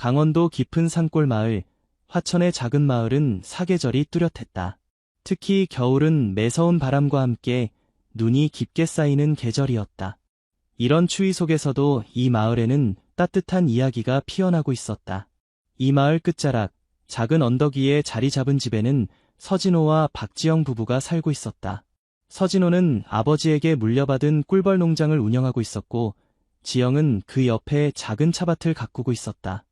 강원도 깊은 산골 마을, 화천의 작은 마을은 사계절이 뚜렷했다. 특히 겨울은 매서운 바람과 함께 눈이 깊게 쌓이는 계절이었다. 이런 추위 속에서도 이 마을에는 따뜻한 이야기가 피어나고 있었다. 이 마을 끝자락, 작은 언덕 위에 자리 잡은 집에는 서진호와 박지영 부부가 살고 있었다. 서진호는 아버지에게 물려받은 꿀벌 농장을 운영하고 있었고, 지영은 그 옆에 작은 차밭을 가꾸고 있었다.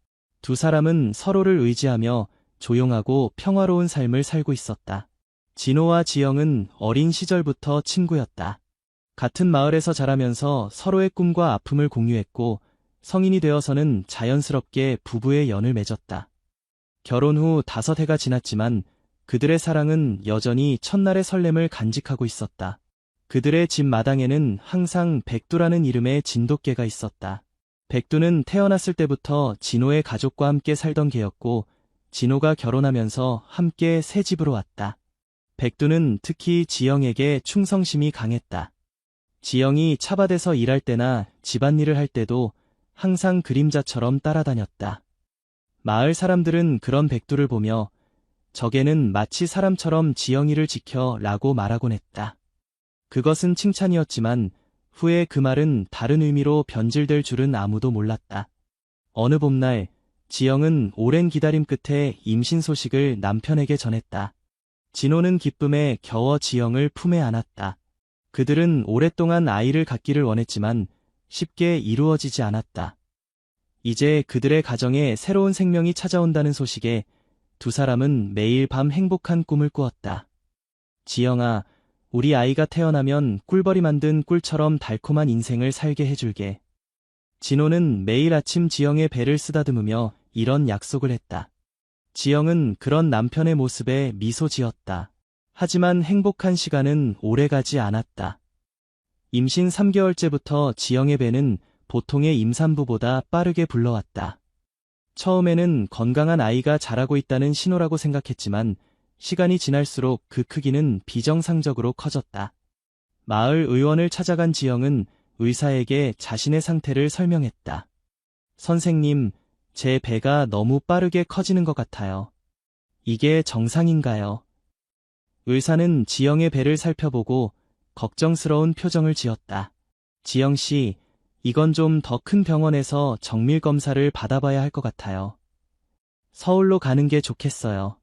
두 사람은 서로를 의지하며 조용하고 평화로운 삶을 살고 있었다. 진호와 지영은 어린 시절부터 친구였다. 같은 마을에서 자라면서 서로의 꿈과 아픔을 공유했고, 성인이 되어서는 자연스럽게 부부의 연을 맺었다. 결혼 후 5해가 지났지만 그들의 사랑은 여전히 첫날의 설렘을 간직하고 있었다. 그들의 집 마당에는 항상 백두라는 이름의 진돗개가 있었다. 백두는 태어났을 때부터 진호의 가족과 함께 살던 개였고, 진호가 결혼하면서 함께 새 집으로 왔다. 백두는 특히 지영에게 충성심이 강했다. 지영이 차밭에서 일할 때나 집안일을 할 때도 항상 그림자처럼 따라다녔다. 마을 사람들은 그런 백두를 보며 저게는 마치 사람처럼 지영이를 지켜 라고 말하곤 했다. 그것은 칭찬이었지만 후에 그 말은 다른 의미로 변질될 줄은 아무도 몰랐다. 어느 봄날 지영은 오랜 기다림 끝에 임신 소식을 남편에게 전했다. 진호는 기쁨에 겨워 지영을 품에 안았다. 그들은 오랫동안 아이를 갖기를 원했지만 쉽게 이루어지지 않았다. 이제 그들의 가정에 새로운 생명이 찾아온다는 소식에 두 사람은 매일 밤 행복한 꿈을 꾸었다. 지영아, 우리 아이가 태어나면 꿀벌이 만든 꿀처럼 달콤한 인생을 살게 해줄게. 진호는 매일 아침 지영의 배를 쓰다듬으며 이런 약속을 했다. 지영은 그런 남편의 모습에 미소 지었다. 하지만 행복한 시간은 오래가지 않았다. 임신 3개월째부터 지영의 배는 보통의 임산부보다 빠르게 불러왔다. 처음에는 건강한 아이가 자라고 있다는 신호라고 생각했지만 시간이 지날수록 그 크기는 비정상적으로 커졌다. 마을 의원을 찾아간 지영은 의사에게 자신의 상태를 설명했다. 선생님, 제 배가 너무 빠르게 커지는 것 같아요. 이게 정상인가요? 의사는 지영의 배를 살펴보고 걱정스러운 표정을 지었다. 지영 씨, 이건 좀 더 큰 병원에서 정밀 검사를 받아봐야 할 것 같아요. 서울로 가는 게 좋겠어요.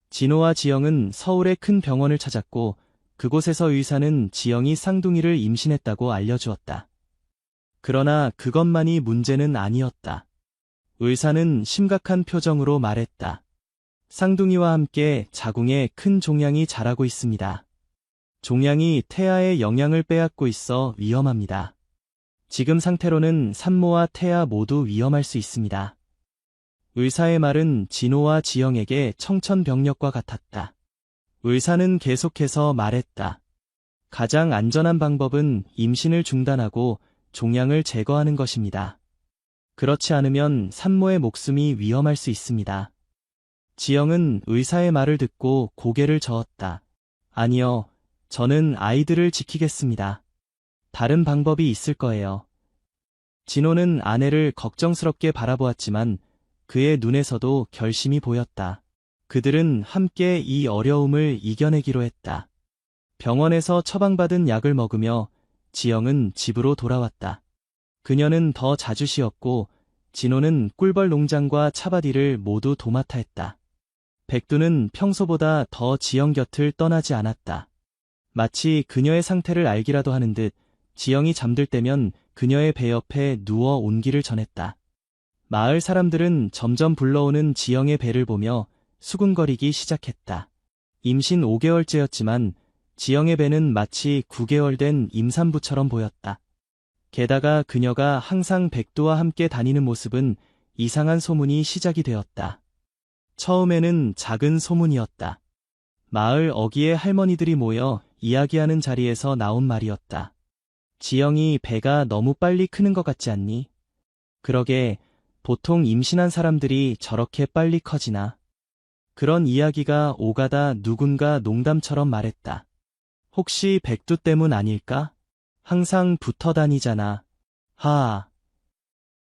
진호와 지영은 서울의 큰 병원을 찾았고 그곳에서 의사는 지영이 쌍둥이를 임신했다고 알려주었다. 그러나 그것만이 문제는 아니었다. 의사는 심각한 표정으로 말했다. 쌍둥이와 함께 자궁에 큰 종양이 자라고 있습니다. 종양이 태아의 영양을 빼앗고 있어 위험합니다. 지금 상태로는 산모와 태아 모두 위험할 수 있습니다. 의사의 말은 진호와 지영에게 청천벽력과 같았다. 의사는 계속해서 말했다. 가장 안전한 방법은 임신을 중단하고 종양을 제거하는 것입니다. 그렇지 않으면 산모의 목숨이 위험할 수 있습니다. 지영은 의사의 말을 듣고 고개를 저었다. 아니요, 저는 아이들을 지키겠습니다. 다른 방법이 있을 거예요. 진호는 아내를 걱정스럽게 바라보았지만 그의 눈에서도 결심이 보였다. 그들은 함께 이 어려움을 이겨내기로 했다. 병원에서 처방받은 약을 먹으며 지영은 집으로 돌아왔다. 그녀는 더 자주 쉬었고 진호는 꿀벌 농장과 차밭 일을 모두 도맡아 했다. 백두는 평소보다 더 지영 곁을 떠나지 않았다. 마치 그녀의 상태를 알기라도 하는 듯 지영이 잠들 때면 그녀의 배 옆에 누워 온기를 전했다. 마을 사람들은 점점 불러오는 지영의 배를 보며 수군거리기 시작했다. 임신 5개월째였지만 지영의 배는 마치 9개월 된 임산부처럼 보였다. 게다가 그녀가 항상 백두와 함께 다니는 모습은 이상한 소문이 시작이 되었다. 처음에는 작은 소문이었다. 마을 어귀의 할머니들이 모여 이야기하는 자리에서 나온 말이었다. 지영이 배가 너무 빨리 크는 것 같지 않니? 그러게, 보통 임신한 사람들이 저렇게 빨리 커지나? 그런 이야기가 오가다 누군가 농담처럼 말했다. 혹시 백두 때문 아닐까? 항상 붙어 다니잖아. 하아.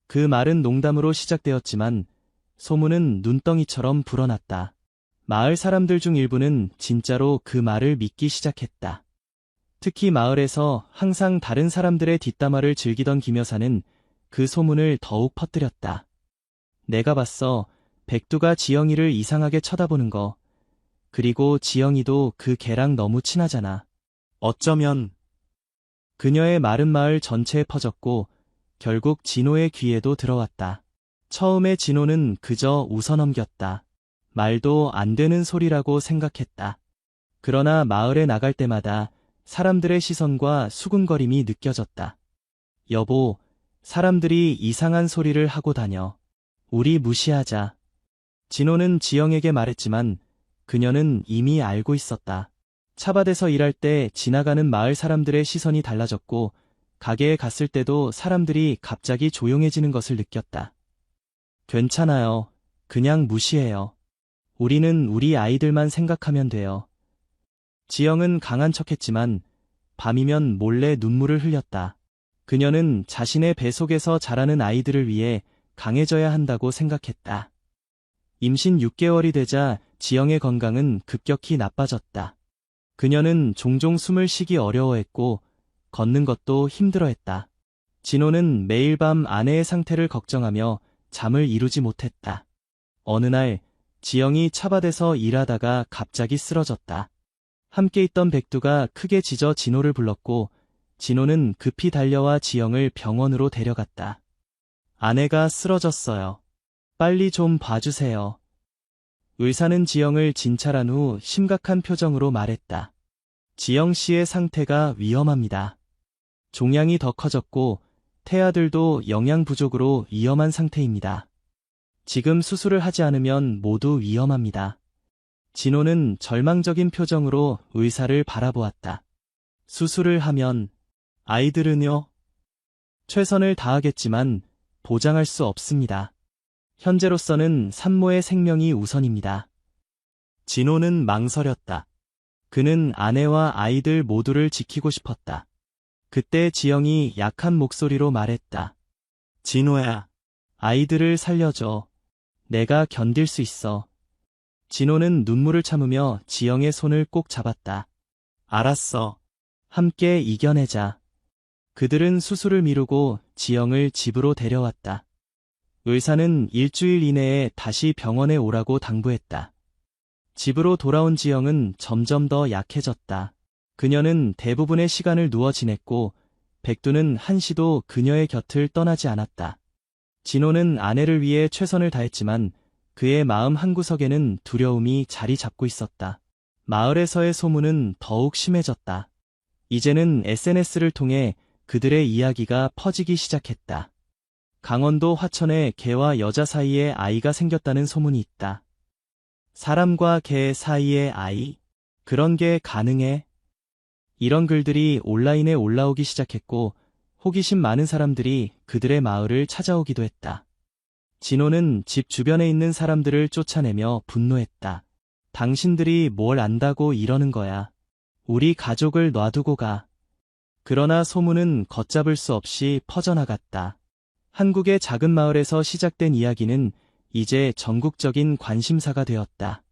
그 말은 농담으로 시작되었지만 소문은 눈덩이처럼 불어났다. 마을 사람들 중 일부는 진짜로 그 말을 믿기 시작했다. 특히 마을에서 항상 다른 사람들의 뒷담화를 즐기던 김 여사는 그 소문을 더욱 퍼뜨렸다. 내가 봤어. 백두가 지영이를 이상하게 쳐다보는 거. 그리고 지영이도 그 개랑 너무 친하잖아. 어쩌면 그녀의 말은 마을 전체에 퍼졌고 결국 진호의 귀에도 들어왔다. 처음에 진호는 그저 웃어넘겼다. 말도 안 되는 소리라고 생각했다. 그러나 마을에 나갈 때마다 사람들의 시선과 수군거림이 느껴졌다. 여보, 사람들이 이상한 소리를 하고 다녀. 우리 무시하자. 진호는 지영에게 말했지만 그녀는 이미 알고 있었다. 차밭에서 일할 때 지나가는 마을 사람들의 시선이 달라졌고 가게에 갔을 때도 사람들이 갑자기 조용해지는 것을 느꼈다. 괜찮아요. 그냥 무시해요. 우리는 우리 아이들만 생각하면 돼요. 지영은 강한 척했지만 밤이면 몰래 눈물을 흘렸다. 그녀는 자신의 뱃속에서 자라는 아이들을 위해 강해져야 한다고 생각했다. 임신 6개월이 되자 지영의 건강은 급격히 나빠졌다. 그녀는 종종 숨을 쉬기 어려워했고 걷는 것도 힘들어했다. 진호는 매일 밤 아내의 상태를 걱정하며 잠을 이루지 못했다. 어느 날 지영이 차밭에서 일하다가 갑자기 쓰러졌다. 함께 있던 백두가 크게 짖어 진호를 불렀고 진호는 급히 달려와 지영을 병원으로 데려갔다. 아내가 쓰러졌어요. 빨리 좀 봐주세요. 의사는 지영을 진찰한 후 심각한 표정으로 말했다. 지영 씨의 상태가 위험합니다. 종양이 더 커졌고 태아들도 영양 부족으로 위험한 상태입니다. 지금 수술을 하지 않으면 모두 위험합니다. 진호는 절망적인 표정으로 의사를 바라보았다. 수술을 하면 아이들은요? 최선을 다하겠지만 보장할 수 없습니다. 현재로서는 산모의 생명이 우선입니다. 진호는 망설였다. 그는 아내와 아이들 모두를 지키고 싶었다. 그때 지영이 약한 목소리로 말했다. 진호야, 아이들을 살려줘. 내가 견딜 수 있어. 진호는 눈물을 참으며 지영의 손을 꼭 잡았다. 알았어. 함께 이겨내자. 그들은 수술을 미루고 지영을 집으로 데려왔다. 의사는 일주일 이내에 다시 병원에 오라고 당부했다. 집으로 돌아온 지영은 점점 더 약해졌다. 그녀는 대부분의 시간을 누워 지냈고 백두는 한시도 그녀의 곁을 떠나지 않았다. 진호는 아내를 위해 최선을 다했지만 그의 마음 한구석에는 두려움이 자리 잡고 있었다. 마을에서의 소문은 더욱 심해졌다. 이제는 SNS를 통해 그들의 이야기가 퍼지기 시작했다. 강원도 화천에 개와 여자 사이에 아이가 생겼다는 소문이 있다. 사람과 개 사이에 아이? 그런 게 가능해? 이런 글들이 온라인에 올라오기 시작했고 호기심 많은 사람들이 그들의 마을을 찾아오기도 했다. 진호는 집 주변에 있는 사람들을 쫓아내며 분노했다. 당신들이 뭘 안다고 이러는 거야. 우리 가족을 놔두고 가. 그러나 소문은 걷잡을 수 없이 퍼져나갔다. 한국의 작은 마을에서 시작된 이야기는 이제 전국적인 관심사가 되었다.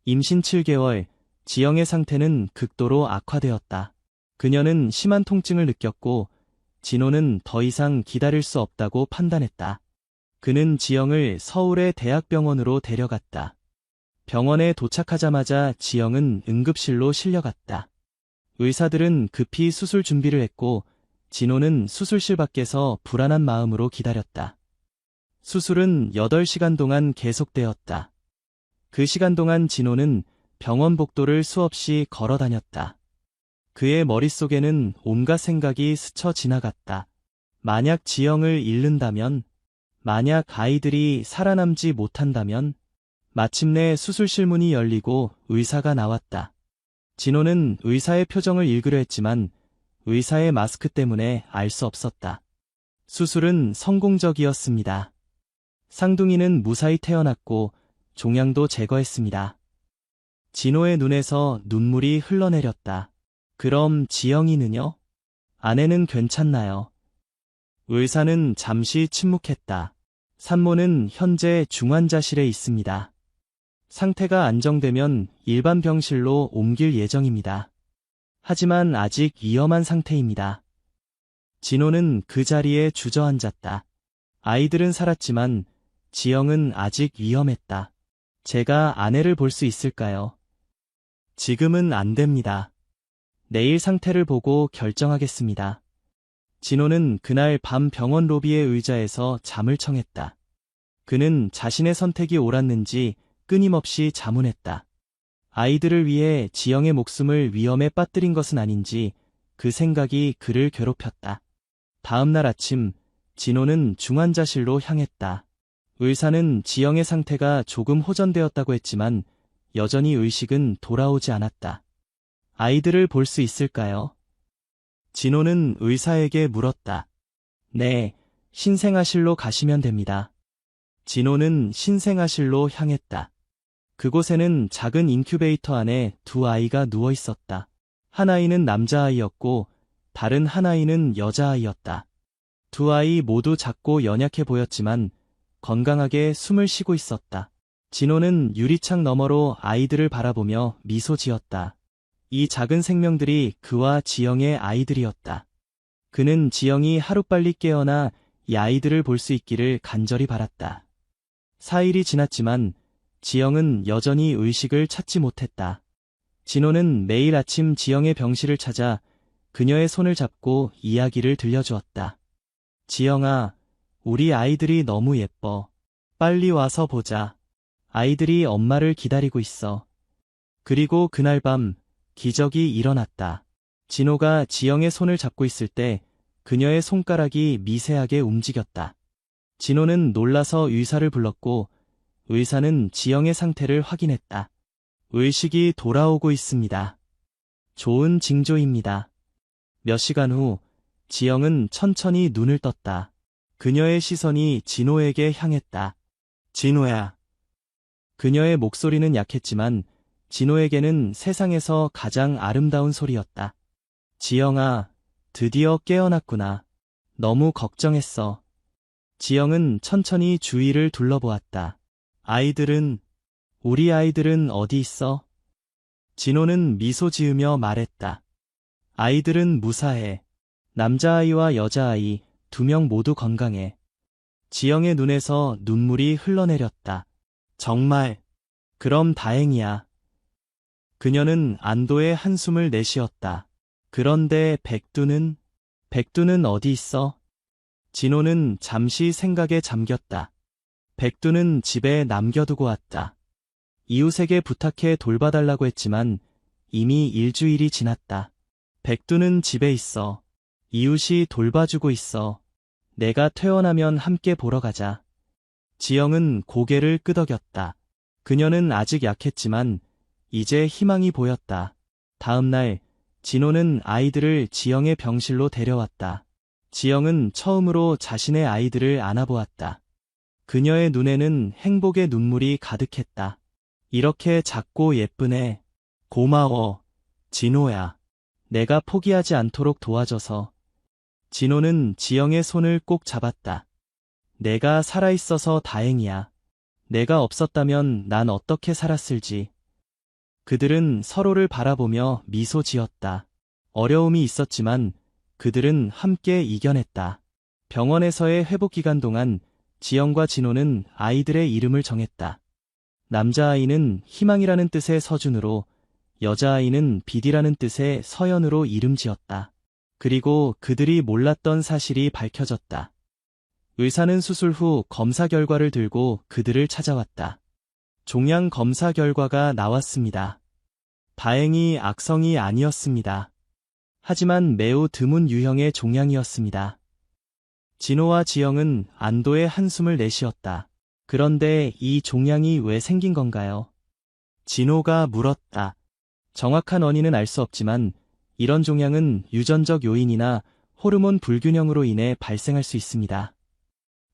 임신 7개월, 지영의 상태는 극도로 악화되었다. 그녀는 심한 통증을 느꼈고 진호는 더 이상 기다릴 수 없다고 판단했다. 그는 지영을 서울의 대학병원으로 데려갔다. 병원에 도착하자마자 지영은 응급실로 실려갔다. 의사들은 급히 수술 준비를 했고 진호는 수술실 밖에서 불안한 마음으로 기다렸다. 수술은 8시간 동안 계속되었다. 그 시간 동안 진호는 병원 복도를 수없이 걸어 다녔다. 그의 머릿속에는 온갖 생각이 스쳐 지나갔다. 만약 지영을 잃는다면, 만약 아이들이 살아남지 못한다면, 마침내 수술실 문이 열리고 의사가 나왔다. 진호는 의사의 표정을 읽으려 했지만 의사의 마스크 때문에 알 수 없었다. 수술은 성공적이었습니다. 쌍둥이는 무사히 태어났고 종양도 제거했습니다. 진호의 눈에서 눈물이 흘러내렸다. 그럼 지영이는요? 아내는 괜찮나요? 의사는 잠시 침묵했다. 산모는 현재 중환자실에 있습니다. 상태가 안정되면 일반 병실로 옮길 예정입니다. 하지만 아직 위험한 상태입니다. 진호는 그 자리에 주저앉았다. 아이들은 살았지만 지영은 아직 위험했다. 제가 아내를 볼 수 있을까요? 지금은 안 됩니다. 내일 상태를 보고 결정하겠습니다. 진호는 그날 밤 병원 로비의 의자에서 잠을 청했다. 그는 자신의 선택이 옳았는지 끊임없이 자문했다. 아이들을 위해 지영의 목숨을 위험에 빠뜨린 것은 아닌지 그 생각이 그를 괴롭혔다. 다음 날 아침, 진호는 중환자실로 향했다. 의사는 지영의 상태가 조금 호전되었다고 했지만 여전히 의식은 돌아오지 않았다. 아이들을 볼 수 있을까요? 진호는 의사에게 물었다. 네, 신생아실로 가시면 됩니다. 진호는 신생아실로 향했다. 그곳에는 작은 인큐베이터 안에 두 아이가 누워 있었다. 한 아이는 남자아이였고 다른 한 아이는 여자아이였다. 두 아이 모두 작고 연약해 보였지만 건강하게 숨을 쉬고 있었다. 진호는 유리창 너머로 아이들을 바라보며 미소 지었다. 이 작은 생명들이 그와 지영의 아이들이었다. 그는 지영이 하루빨리 깨어나 이 아이들을 볼 수 있기를 간절히 바랐다. 4일이 지났지만 지영은 여전히 의식을 찾지 못했다. 진호는 매일 아침 지영의 병실을 찾아 그녀의 손을 잡고 이야기를 들려주었다. 지영아, 우리 아이들이 너무 예뻐. 빨리 와서 보자. 아이들이 엄마를 기다리고 있어. 그리고 그날 밤 기적이 일어났다. 진호가 지영의 손을 잡고 있을 때 그녀의 손가락이 미세하게 움직였다. 진호는 놀라서 의사를 불렀고 의사는 지영의 상태를 확인했다. 의식이 돌아오고 있습니다. 좋은 징조입니다. 몇 시간 후 지영은 천천히 눈을 떴다. 그녀의 시선이 진호에게 향했다. 진호야. 그녀의 목소리는 약했지만 진호에게는 세상에서 가장 아름다운 소리였다. 지영아, 드디어 깨어났구나. 너무 걱정했어. 지영은 천천히 주위를 둘러보았다. 우리 아이들은 어디 있어? 진호는 미소 지으며 말했다. 아이들은 무사해. 남자아이와 여자아이 2명 모두 건강해. 지영의 눈에서 눈물이 흘러내렸다. 정말, 그럼 다행이야. 그녀는 안도의 한숨을 내쉬었다. 그런데 백두는 어디 있어? 진호는 잠시 생각에 잠겼다. 백두는 집에 남겨두고 왔다. 이웃에게 부탁해 돌봐달라고 했지만 이미 일주일이 지났다. 백두는 집에 있어. 이웃이 돌봐주고 있어. 내가 퇴원하면 함께 보러 가자. 지영은 고개를 끄덕였다. 그녀는 아직 약했지만 이제 희망이 보였다. 다음 날 진호는 아이들을 지영의 병실로 데려왔다. 지영은 처음으로 자신의 아이들을 안아보았다. 그녀의 눈에는 행복의 눈물이 가득했다. 이렇게 작고 예쁜 애. 고마워, 진호야. 내가 포기하지 않도록 도와줘서. 진호는 지영의 손을 꼭 잡았다. 내가 살아있어서 다행이야. 내가 없었다면 난 어떻게 살았을지. 그들은 서로를 바라보며 미소 지었다. 어려움이 있었지만 그들은 함께 이겨냈다. 병원에서의 회복 기간 동안 지영과 진호는 아이들의 이름을 정했다. 남자아이는 희망이라는 뜻의 서준으로, 여자아이는 빛이라는 뜻의 서연으로 이름 지었다. 그리고 그들이 몰랐던 사실이 밝혀졌다. 의사는 수술 후 검사 결과를 들고 그들을 찾아왔다. 종양 검사 결과가 나왔습니다. 다행히 악성이 아니었습니다. 하지만 매우 드문 유형의 종양이었습니다. 진호와 지영은 안도의 한숨을 내쉬었다. 그런데 이 종양이 왜 생긴 건가요? 진호가 물었다. 정확한 원인은 알 수 없지만 이런 종양은 유전적 요인이나 호르몬 불균형으로 인해 발생할 수 있습니다.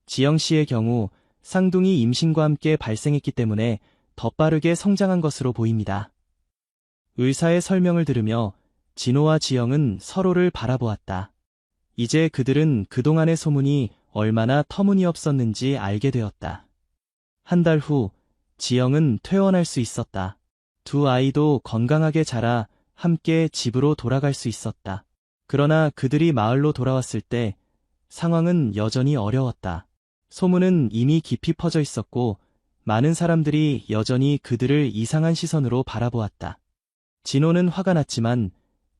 지영 씨의 경우 쌍둥이 임신과 함께 발생했기 때문에 더 빠르게 성장한 것으로 보입니다. 의사의 설명을 들으며 진호와 지영은 서로를 바라보았다. 이제 그들은 그동안의 소문이 얼마나 터무니없었는지 알게 되었다. 한 달 후, 지영은 퇴원할 수 있었다. 두 아이도 건강하게 자라 함께 집으로 돌아갈 수 있었다. 그러나 그들이 마을로 돌아왔을 때 상황은 여전히 어려웠다. 소문은 이미 깊이 퍼져 있었고 많은 사람들이 여전히 그들을 이상한 시선으로 바라보았다. 진호는 화가 났지만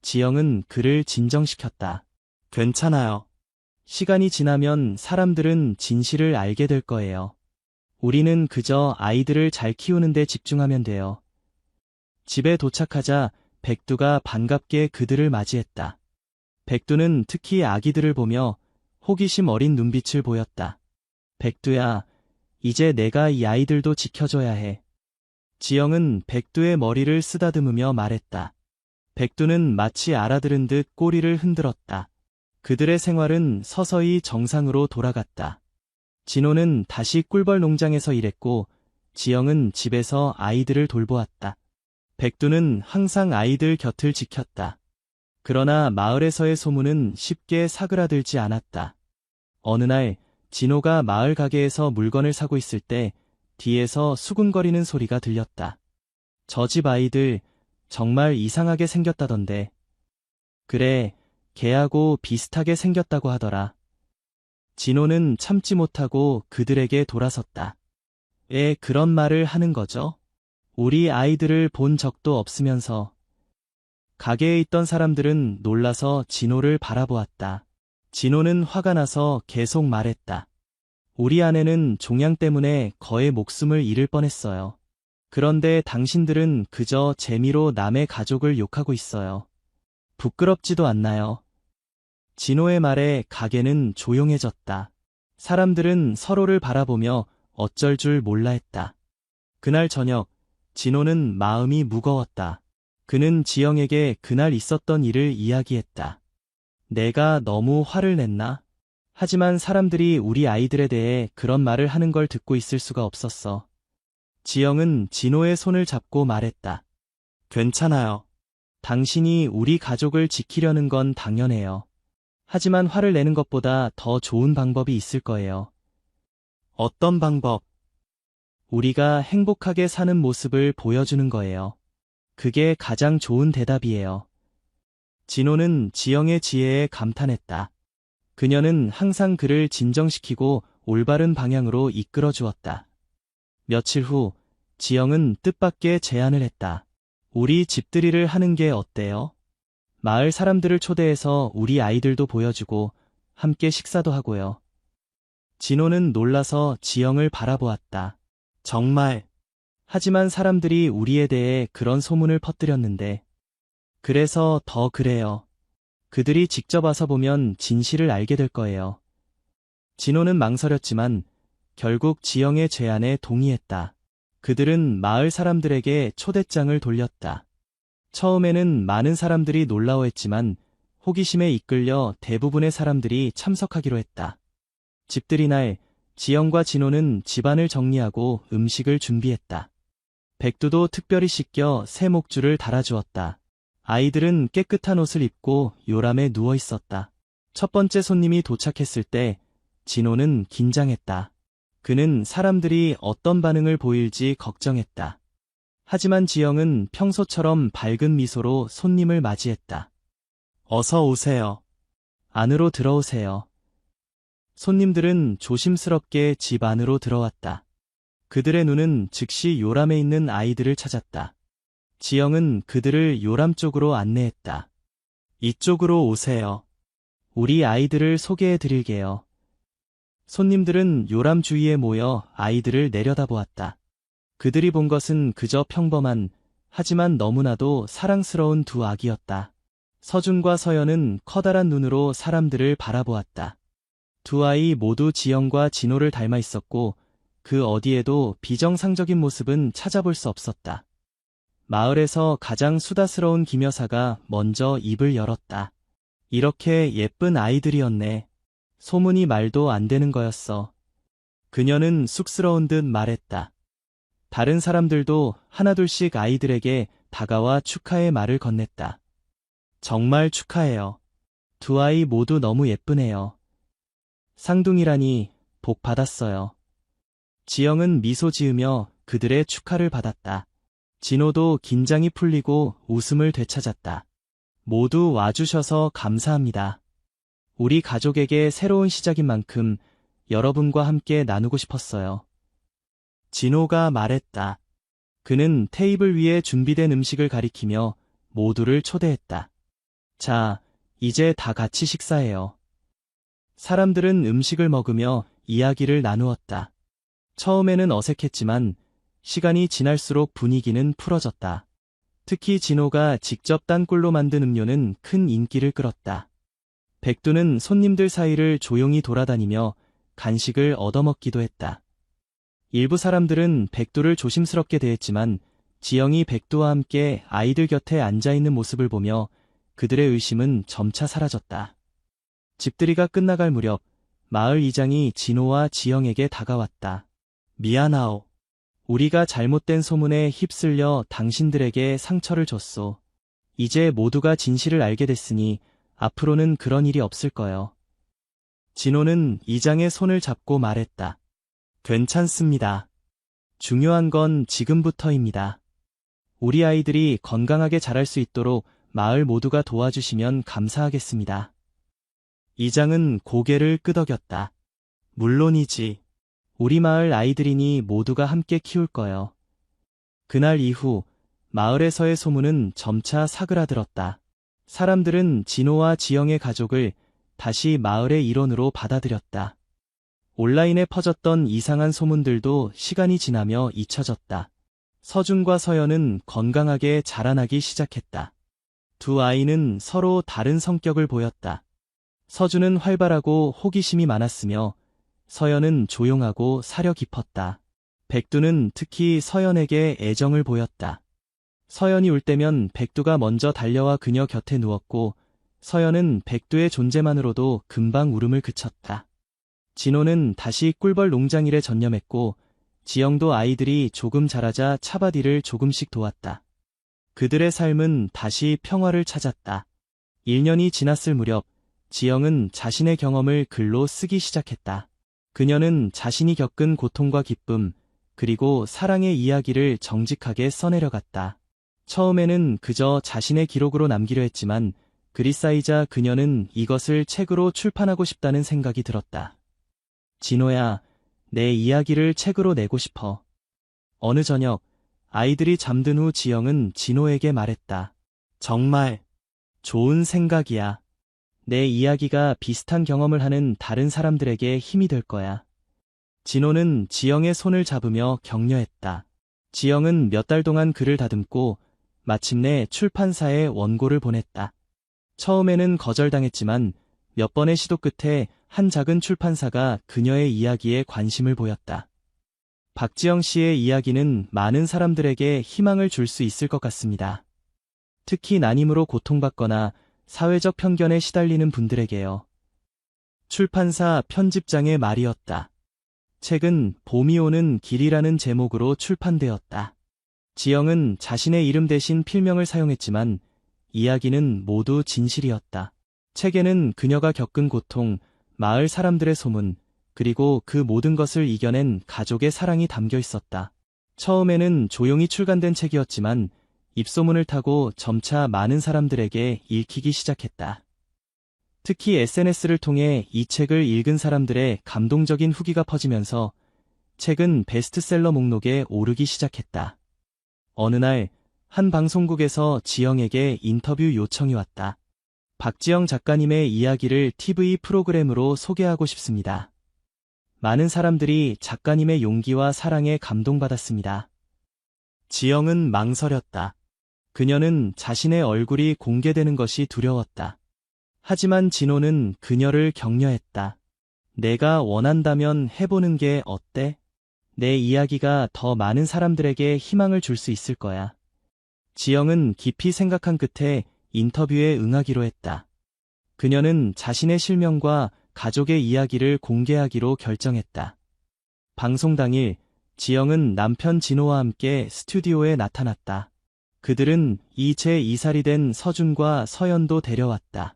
지영은 그를 진정시켰다. 괜찮아요. 시간이 지나면 사람들은 진실을 알게 될 거예요. 우리는 그저 아이들을 잘 키우는 데 집중하면 돼요. 집에 도착하자 백두가 반갑게 그들을 맞이했다. 백두는 특히 아기들을 보며 호기심 어린 눈빛을 보였다. 백두야, 이제 내가 이 아이들도 지켜줘야 해. 지영은 백두의 머리를 쓰다듬으며 말했다. 백두는 마치 알아들은 듯 꼬리를 흔들었다. 그들의 생활은 서서히 정상으로 돌아갔다. 진호는 다시 꿀벌 농장에서 일했고 지영은 집에서 아이들을 돌보았다. 백두는 항상 아이들 곁을 지켰다. 그러나 마을에서의 소문은 쉽게 사그라들지 않았다. 어느 날 진호가 마을 가게에서 물건을 사고 있을 때 뒤에서 수군거리는 소리가 들렸다. 저 집 아이들 정말 이상하게 생겼다던데. 그래, 걔하고 비슷하게 생겼다고 하더라. 진호는 참지 못하고 그들에게 돌아섰다. 왜 그런 말을 하는 거죠? 우리 아이들을 본 적도 없으면서. 가게에 있던 사람들은 놀라서 진호를 바라보았다. 진호는 화가 나서 계속 말했다. 우리 아내는 종양 때문에 거의 목숨을 잃을 뻔했어요. 그런데 당신들은 그저 재미로 남의 가족을 욕하고 있어요. 부끄럽지도 않나요? 진호의 말에 가게는 조용해졌다. 사람들은 서로를 바라보며 어쩔 줄 몰라 했다. 그날 저녁, 진호는 마음이 무거웠다. 그는 지영에게 그날 있었던 일을 이야기했다. 내가 너무 화를 냈나? 하지만 사람들이 우리 아이들에 대해 그런 말을 하는 걸 듣고 있을 수가 없었어. 지영은 진호의 손을 잡고 말했다. 괜찮아요. 당신이 우리 가족을 지키려는 건 당연해요. 하지만 화를 내는 것보다 더 좋은 방법이 있을 거예요. 어떤 방법? 우리가 행복하게 사는 모습을 보여주는 거예요. 그게 가장 좋은 대답이에요. 진호는 지영의 지혜에 감탄했다. 그녀는 항상 그를 진정시키고 올바른 방향으로 이끌어 주었다. 며칠 후, 지영은 뜻밖의 제안을 했다. 우리 집들이를 하는 게 어때요? 마을 사람들을 초대해서 우리 아이들도 보여주고 함께 식사도 하고요. 진호는 놀라서 지영을 바라보았다. 정말. 하지만 사람들이 우리에 대해 그런 소문을 퍼뜨렸는데. 그래서 더 그래요. 그들이 직접 와서 보면 진실을 알게 될 거예요. 진호는 망설였지만 결국 지영의 제안에 동의했다. 그들은 마을 사람들에게 초대장을 돌렸다. 처음에는 많은 사람들이 놀라워했지만 호기심에 이끌려 대부분의 사람들이 참석하기로 했다. 집들이 날, 지영과 진호는 집안을 정리하고 음식을 준비했다. 백두도 특별히 씻겨 새 목줄을 달아주었다. 아이들은 깨끗한 옷을 입고 요람에 누워 있었다. 첫 번째 손님이 도착했을 때 진호는 긴장했다. 그는 사람들이 어떤 반응을 보일지 걱정했다. 하지만 지영은 평소처럼 밝은 미소로 손님을 맞이했다. 어서 오세요. 안으로 들어오세요. 손님들은 조심스럽게 집 안으로 들어왔다. 그들의 눈은 즉시 요람에 있는 아이들을 찾았다. 지영은 그들을 요람 쪽으로 안내했다. 이쪽으로 오세요. 우리 아이들을 소개해 드릴게요. 손님들은 요람 주위에 모여 아이들을 내려다보았다. 그들이 본 것은 그저 평범한, 하지만 너무나도 사랑스러운 두 아기였다. 서준과 서연은 커다란 눈으로 사람들을 바라보았다. 두 아이 모두 지영과 진호를 닮아 있었고 그 어디에도 비정상적인 모습은 찾아볼 수 없었다. 마을에서 가장 수다스러운 김여사가 먼저 입을 열었다. 이렇게 예쁜 아이들이었네. 소문이 말도 안 되는 거였어. 그녀는 쑥스러운 듯 말했다. 다른 사람들도 하나둘씩 아이들에게 다가와 축하의 말을 건넸다. 정말 축하해요. 두 아이 모두 너무 예쁘네요. 쌍둥이라니 복 받았어요. 지영은 미소 지으며 그들의 축하를 받았다. 진호도 긴장이 풀리고 웃음을 되찾았다. 모두 와주셔서 감사합니다. 우리 가족에게 새로운 시작인 만큼 여러분과 함께 나누고 싶었어요. 진호가 말했다. 그는 테이블 위에 준비된 음식을 가리키며 모두를 초대했다. 자, 이제 다 같이 식사해요. 사람들은 음식을 먹으며 이야기를 나누었다. 처음에는 어색했지만 시간이 지날수록 분위기는 풀어졌다. 특히 진호가 직접 딴 꿀로 만든 음료는 큰 인기를 끌었다. 백두는 손님들 사이를 조용히 돌아다니며 간식을 얻어먹기도 했다. 일부 사람들은 백두를 조심스럽게 대했지만 지영이 백두와 함께 아이들 곁에 앉아있는 모습을 보며 그들의 의심은 점차 사라졌다. 집들이가 끝나갈 무렵 마을 이장이 진호와 지영에게 다가왔다. 미안하오. 우리가 잘못된 소문에 휩쓸려 당신들에게 상처를 줬소. 이제 모두가 진실을 알게 됐으니 앞으로는 그런 일이 없을 거요. 진호는 이장의 손을 잡고 말했다. 괜찮습니다. 중요한 건 지금부터입니다. 우리 아이들이 건강하게 자랄 수 있도록 마을 모두가 도와주시면 감사하겠습니다. 이장은 고개를 끄덕였다. 물론이지. 우리 마을 아이들이니 모두가 함께 키울 거요. 그날 이후 마을에서의 소문은 점차 사그라들었다. 사람들은 진호와 지영의 가족을 다시 마을의 일원으로 받아들였다. 온라인에 퍼졌던 이상한 소문들도 시간이 지나며 잊혀졌다. 서준과 서연은 건강하게 자라나기 시작했다. 두 아이는 서로 다른 성격을 보였다. 서준은 활발하고 호기심이 많았으며 서연은 조용하고 사려 깊었다. 백두는 특히 서연에게 애정을 보였다. 서연이 울 때면 백두가 먼저 달려와 그녀 곁에 누웠고 서연은 백두의 존재만으로도 금방 울음을 그쳤다. 진호는 다시 꿀벌 농장일에 전념했고 지영도 아이들이 조금 자라자 차바디를 조금씩 도왔다. 그들의 삶은 다시 평화를 찾았다. 1년이 지났을 무렵 지영은 자신의 경험을 글로 쓰기 시작했다. 그녀는 자신이 겪은 고통과 기쁨, 그리고 사랑의 이야기를 정직하게 써내려갔다. 처음에는 그저 자신의 기록으로 남기려 했지만 글이 쌓이자 그녀는 이것을 책으로 출판하고 싶다는 생각이 들었다. 진호야, 내 이야기를 책으로 내고 싶어. 어느 저녁, 아이들이 잠든 후 지영은 진호에게 말했다. 정말 좋은 생각이야. 내 이야기가 비슷한 경험을 하는 다른 사람들에게 힘이 될 거야. 진호는 지영의 손을 잡으며 격려했다. 지영은 몇 달 동안 글을 다듬고 마침내 출판사에 원고를 보냈다. 처음에는 거절당했지만 몇 번의 시도 끝에 한 작은 출판사가 그녀의 이야기에 관심을 보였다. 박지영 씨의 이야기는 많은 사람들에게 희망을 줄 수 있을 것 같습니다. 특히 난임으로 고통받거나 사회적 편견에 시달리는 분들에게요. 출판사 편집장의 말이었다. 책은 봄이 오는 길이라는 제목으로 출판되었다. 지영은 자신의 이름 대신 필명을 사용했지만 이야기는 모두 진실이었다. 책에는 그녀가 겪은 고통, 마을 사람들의 소문, 그리고 그 모든 것을 이겨낸 가족의 사랑이 담겨 있었다. 처음에는 조용히 출간된 책이었지만 입소문을 타고 점차 많은 사람들에게 읽히기 시작했다. 특히 SNS를 통해 이 책을 읽은 사람들의 감동적인 후기가 퍼지면서 책은 베스트셀러 목록에 오르기 시작했다. 어느 날, 한 방송국에서 지영에게 인터뷰 요청이 왔다. 박지영 작가님의 이야기를 TV 프로그램으로 소개하고 싶습니다. 많은 사람들이 작가님의 용기와 사랑에 감동받았습니다. 지영은 망설였다. 그녀는 자신의 얼굴이 공개되는 것이 두려웠다. 하지만 진호는 그녀를 격려했다. 내가 원한다면 해보는 게 어때? 내 이야기가 더 많은 사람들에게 희망을 줄 수 있을 거야. 지영은 깊이 생각한 끝에 인터뷰에 응하기로 했다. 그녀는 자신의 실명과 가족의 이야기를 공개하기로 결정했다. 방송 당일, 지영은 남편 진호와 함께 스튜디오에 나타났다. 그들은 이제 2살이 된 서준과 서연도 데려왔다.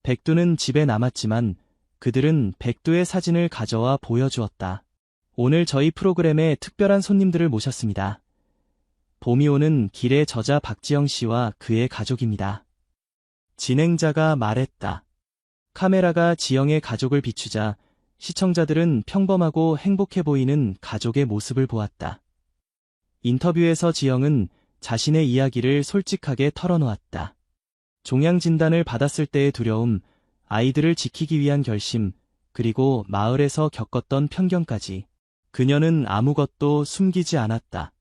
백두는 집에 남았지만 그들은 백두의 사진을 가져와 보여주었다. 오늘 저희 프로그램에 특별한 손님들을 모셨습니다. 봄이 오는 길의 저자 박지영 씨와 그의 가족입니다. 진행자가 말했다. 카메라가 지영의 가족을 비추자 시청자들은 평범하고 행복해 보이는 가족의 모습을 보았다. 인터뷰에서 지영은 자신의 이야기를 솔직하게 털어놓았다. 종양 진단을 받았을 때의 두려움, 아이들을 지키기 위한 결심, 그리고 마을에서 겪었던 편견까지. 그녀는 아무것도 숨기지 않았다.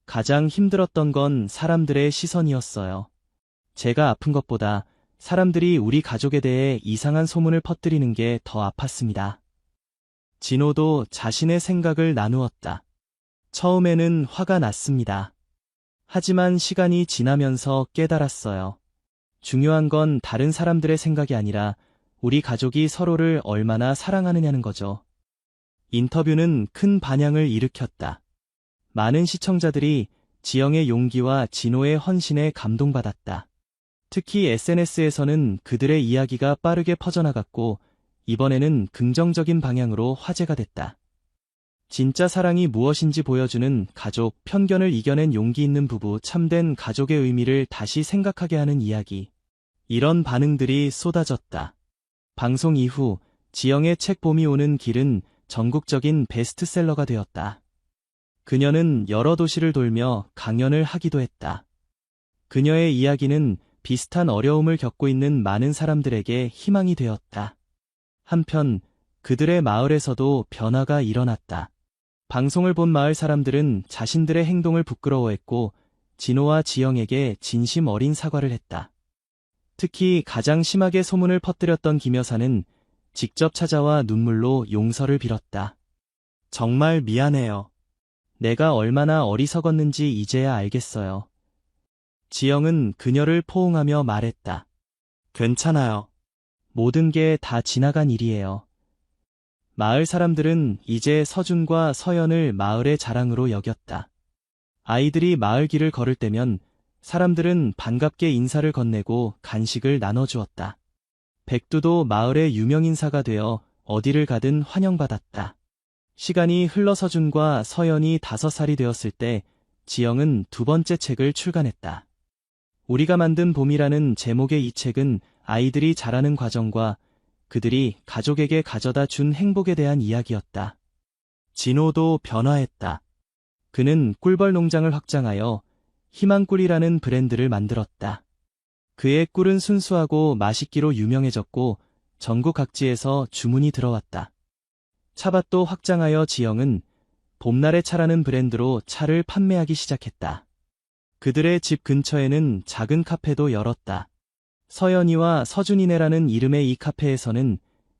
가장 힘들었던 건 사람들의 시선이었어요. 제가 아픈 것보다 사람들이 우리 가족에 대해 이상한 소문을 퍼뜨리는 게 더 아팠습니다. 진호도 자신의 생각을 나누었다. 처음에는 화가 났습니다. 하지만 시간이 지나면서 깨달았어요. 중요한 건 다른 사람들의 생각이 아니라 우리 가족이 서로를 얼마나 사랑하느냐는 거죠. 인터뷰는 큰 반향을 일으켰다. 많은 시청자들이 지영의 용기와 진호의 헌신에 감동받았다. 특히 SNS에서는 그들의 이야기가 빠르게 퍼져나갔고 이번에는 긍정적인 방향으로 화제가 됐다. 진짜 사랑이 무엇인지 보여주는 가족, 편견을 이겨낸 용기 있는 부부, 참된 가족의 의미를 다시 생각하게 하는 이야기. 이런 반응들이 쏟아졌다. 방송 이후 지영의 책 봄이 오는 길은 전국적인 베스트셀러가 되었다. 그녀는 여러 도시를 돌며 강연을 하기도 했다. 그녀의 이야기는 비슷한 어려움을 겪고 있는 많은 사람들에게 희망이 되었다. 한편 그들의 마을에서도 변화가 일어났다. 방송을 본 마을 사람들은 자신들의 행동을 부끄러워했고 진호와 지영에게 진심 어린 사과를 했다. 특히 가장 심하게 소문을 퍼뜨렸던 김 여사는 직접 찾아와 눈물로 용서를 빌었다. 정말 미안해요. 내가 얼마나 어리석었는지 이제야 알겠어요. 지영은 그녀를 포옹하며 말했다. 괜찮아요. 모든 게 다 지나간 일이에요. 마을 사람들은 이제 서준과 서연을 마을의 자랑으로 여겼다. 아이들이 마을 길을 걸을 때면 사람들은 반갑게 인사를 건네고 간식을 나눠주었다. 백두도 마을의 유명인사가 되어 어디를 가든 환영받았다. 시간이 흘러 서준과 서연이 5살이 되었을 때 지영은 두 번째 책을 출간했다. 우리가 만든 봄이라는 제목의 이 책은 아이들이 자라는 과정과 그들이 가족에게 가져다 준 행복에 대한 이야기였다. 진호도 변화했다. 그는 꿀벌 농장을 확장하여 희망꿀이라는 브랜드를 만들었다. 그의 꿀은 순수하고 맛있기로 유명해졌고 전국 각지에서 주문이 들어왔다. 차밭도 확장하여 지영은 봄날의 차라는 브랜드로 차를 판매하기 시작했다. 그들의 집 근처에는 작은 카페도 열었다. 서연이와 서준이네라는 이름의 이 카페에서는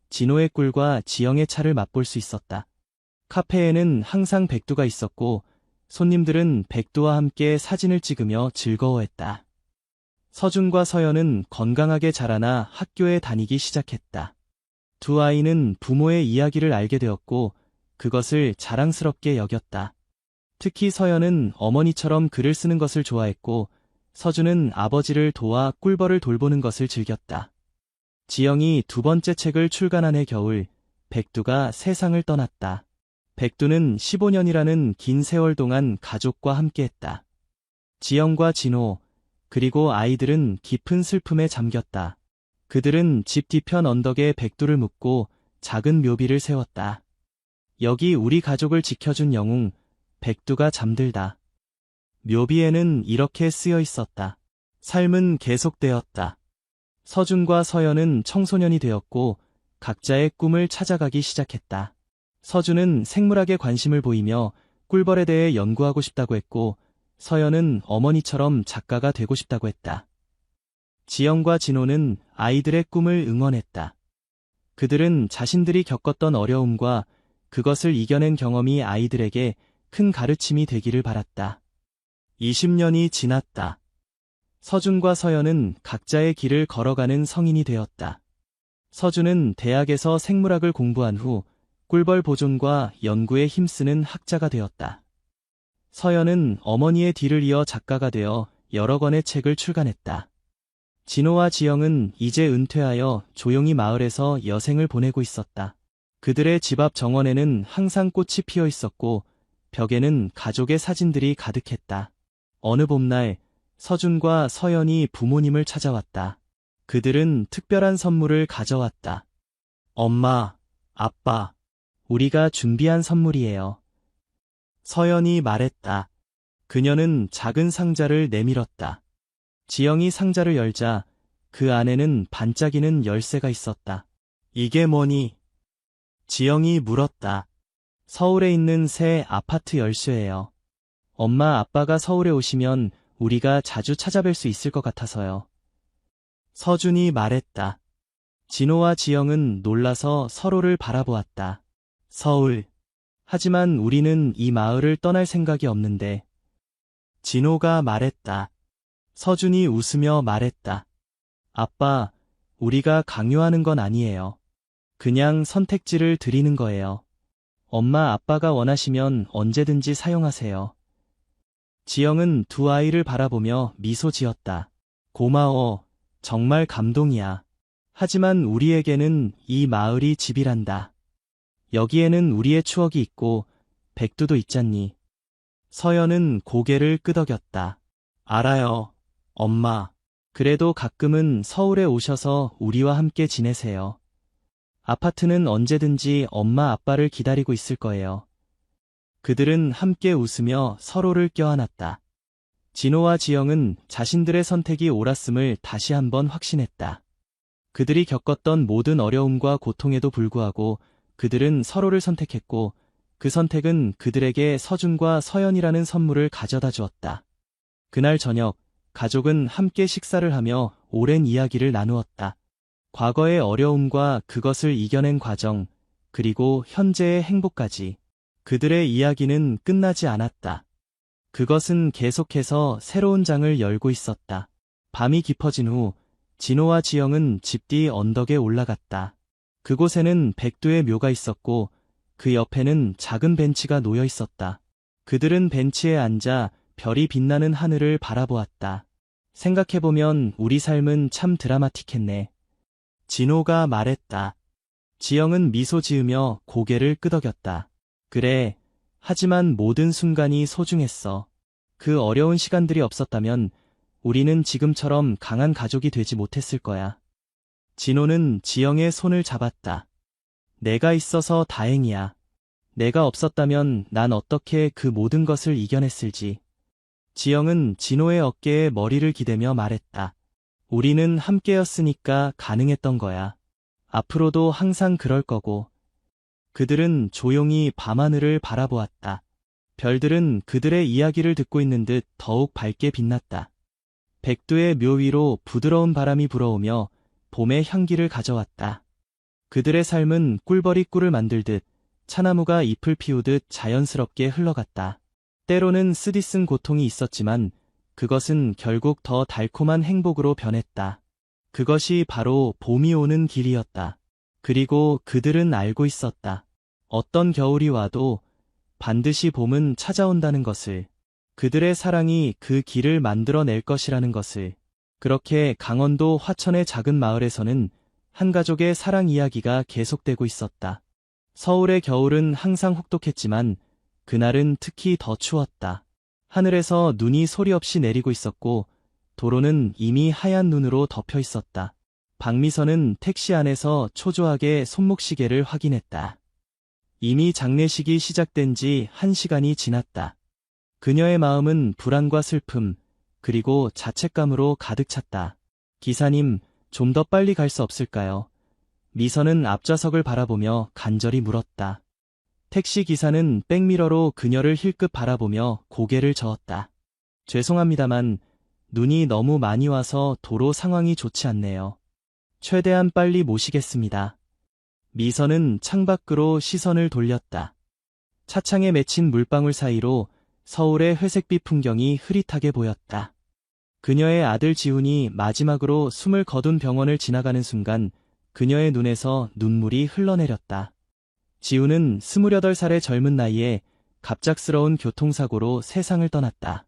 진호의 꿀과 지영의 차를 맛볼 수 있었다. 카페에는 항상 백두가 있었고 손님들은 백두와 함께 사진을 찍으며 즐거워했다. 서준과 서연은 건강하게 자라나 학교에 다니기 시작했다. 두 아이는 부모의 이야기를 알게 되었고 그것을 자랑스럽게 여겼다. 특히 서연은 어머니처럼 글을 쓰는 것을 좋아했고 서준은 아버지를 도와 꿀벌을 돌보는 것을 즐겼다. 지영이 두 번째 책을 출간한 해 겨울, 백두가 세상을 떠났다. 백두는 15년이라는 긴 세월 동안 가족과 함께했다. 지영과 진호, 그리고 아이들은 깊은 슬픔에 잠겼다. 그들은 집 뒤편 언덕에 백두를 묻고 작은 묘비를 세웠다. 여기 우리 가족을 지켜준 영웅, 백두가 잠들다. 묘비에는 이렇게 쓰여 있었다. 삶은 계속되었다. 서준과 서연은 청소년이 되었고 각자의 꿈을 찾아가기 시작했다. 서준은 생물학에 관심을 보이며 꿀벌에 대해 연구하고 싶다고 했고 서연은 어머니처럼 작가가 되고 싶다고 했다. 지영과 진호는 아이들의 꿈을 응원했다. 그들은 자신들이 겪었던 어려움과 그것을 이겨낸 경험이 아이들에게 큰 가르침이 되기를 바랐다. 20년이 지났다. 서준과 서연은 각자의 길을 걸어가는 성인이 되었다. 서준은 대학에서 생물학을 공부한 후 꿀벌 보존과 연구에 힘쓰는 학자가 되었다. 서연은 어머니의 뒤를 이어 작가가 되어 여러 권의 책을 출간했다. 진호와 지영은 이제 은퇴하여 조용히 마을에서 여생을 보내고 있었다. 그들의 집 앞 정원에는 항상 꽃이 피어 있었고 벽에는 가족의 사진들이 가득했다. 어느 봄날 서준과 서연이 부모님을 찾아왔다. 그들은 특별한 선물을 가져왔다. 엄마, 아빠, 우리가 준비한 선물이에요. 서연이 말했다. 그녀는 작은 상자를 내밀었다. 지영이 상자를 열자 그 안에는 반짝이는 열쇠가 있었다. 이게 뭐니? 지영이 물었다. 서울에 있는 새 아파트 열쇠예요. 엄마 아빠가 서울에 오시면 우리가 자주 찾아뵐 수 있을 것 같아서요. 서준이 말했다. 진호와 지영은 놀라서 서로를 바라보았다. 서울. 하지만 우리는 이 마을을 떠날 생각이 없는데. 진호가 말했다. 서준이 웃으며 말했다. 아빠, 우리가 강요하는 건 아니에요. 그냥 선택지를 드리는 거예요. 엄마 아빠가 원하시면 언제든지 사용하세요. 지영은 두 아이를 바라보며 미소 지었다. 고마워. 정말 감동이야. 하지만 우리에게는 이 마을이 집이란다. 여기에는 우리의 추억이 있고 백두도 있잖니. 서연은 고개를 끄덕였다. 알아요, 엄마. 그래도 가끔은 서울에 오셔서 우리와 함께 지내세요. 아파트는 언제든지 엄마 아빠를 기다리고 있을 거예요. 그들은 함께 웃으며 서로를 껴안았다. 진호와 지영은 자신들의 선택이 옳았음을 다시 한번 확신했다. 그들이 겪었던 모든 어려움과 고통에도 불구하고 그들은 서로를 선택했고 그 선택은 그들에게 서준과 서연이라는 선물을 가져다 주었다. 그날 저녁, 가족은 함께 식사를 하며 오랜 이야기를 나누었다. 과거의 어려움과 그것을 이겨낸 과정, 그리고 현재의 행복까지. 그들의 이야기는 끝나지 않았다. 그것은 계속해서 새로운 장을 열고 있었다. 밤이 깊어진 후 진호와 지영은 집 뒤 언덕에 올라갔다. 그곳에는 백두의 묘가 있었고 그 옆에는 작은 벤치가 놓여 있었다. 그들은 벤치에 앉아 별이 빛나는 하늘을 바라보았다. 생각해보면 우리 삶은 참 드라마틱했네. 진호가 말했다. 지영은 미소 지으며 고개를 끄덕였다. 그래, 하지만 모든 순간이 소중했어. 그 어려운 시간들이 없었다면 우리는 지금처럼 강한 가족이 되지 못했을 거야. 진호는 지영의 손을 잡았다. 내가 있어서 다행이야. 내가 없었다면 난 어떻게 그 모든 것을 이겨냈을지. 지영은 진호의 어깨에 머리를 기대며 말했다. 우리는 함께였으니까 가능했던 거야. 앞으로도 항상 그럴 거고. 그들은 조용히 밤하늘을 바라보았다. 별들은 그들의 이야기를 듣고 있는 듯 더욱 밝게 빛났다. 백두의 묘 위로 부드러운 바람이 불어오며 봄의 향기를 가져왔다. 그들의 삶은 꿀벌이 꿀을 만들듯 차나무가 잎을 피우듯 자연스럽게 흘러갔다. 때로는 쓰디쓴 고통이 있었지만 그것은 결국 더 달콤한 행복으로 변했다. 그것이 바로 봄이 오는 길이었다. 그리고 그들은 알고 있었다. 어떤 겨울이 와도 반드시 봄은 찾아온다는 것을. 그들의 사랑이 그 길을 만들어낼 것이라는 것을. 그렇게 강원도 화천의 작은 마을에서는 한 가족의 사랑 이야기가 계속되고 있었다. 서울의 겨울은 항상 혹독했지만 그날은 특히 더 추웠다. 하늘에서 눈이 소리 없이 내리고 있었고 도로는 이미 하얀 눈으로 덮여 있었다. 박미선은 택시 안에서 초조하게 손목시계를 확인했다. 이미 장례식이 시작된 지 1시간이 지났다. 그녀의 마음은 불안과 슬픔, 그리고 자책감으로 가득 찼다. 기사님, 좀 더 빨리 갈 수 없을까요? 미선은 앞좌석을 바라보며 간절히 물었다. 택시 기사는 백미러로 그녀를 힐끗 바라보며 고개를 저었다. 죄송합니다만 눈이 너무 많이 와서 도로 상황이 좋지 않네요. 최대한 빨리 모시겠습니다. 미선은 창밖으로 시선을 돌렸다. 차창에 맺힌 물방울 사이로 서울의 회색빛 풍경이 흐릿하게 보였다. 그녀의 아들 지훈이 마지막으로 숨을 거둔 병원을 지나가는 순간 그녀의 눈에서 눈물이 흘러내렸다. 지훈은 28살의 젊은 나이에 갑작스러운 교통사고로 세상을 떠났다.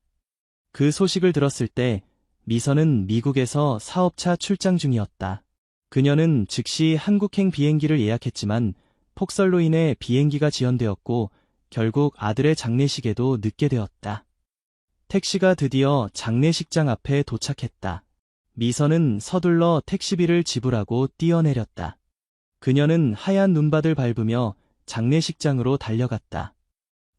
그 소식을 들었을 때 미선은 미국에서 사업차 출장 중이었다. 그녀는 즉시 한국행 비행기를 예약했지만 폭설로 인해 비행기가 지연되었고 결국 아들의 장례식에도 늦게 되었다. 택시가 드디어 장례식장 앞에 도착했다. 미선은 서둘러 택시비를 지불하고 뛰어내렸다. 그녀는 하얀 눈밭을 밟으며 장례식장으로 달려갔다.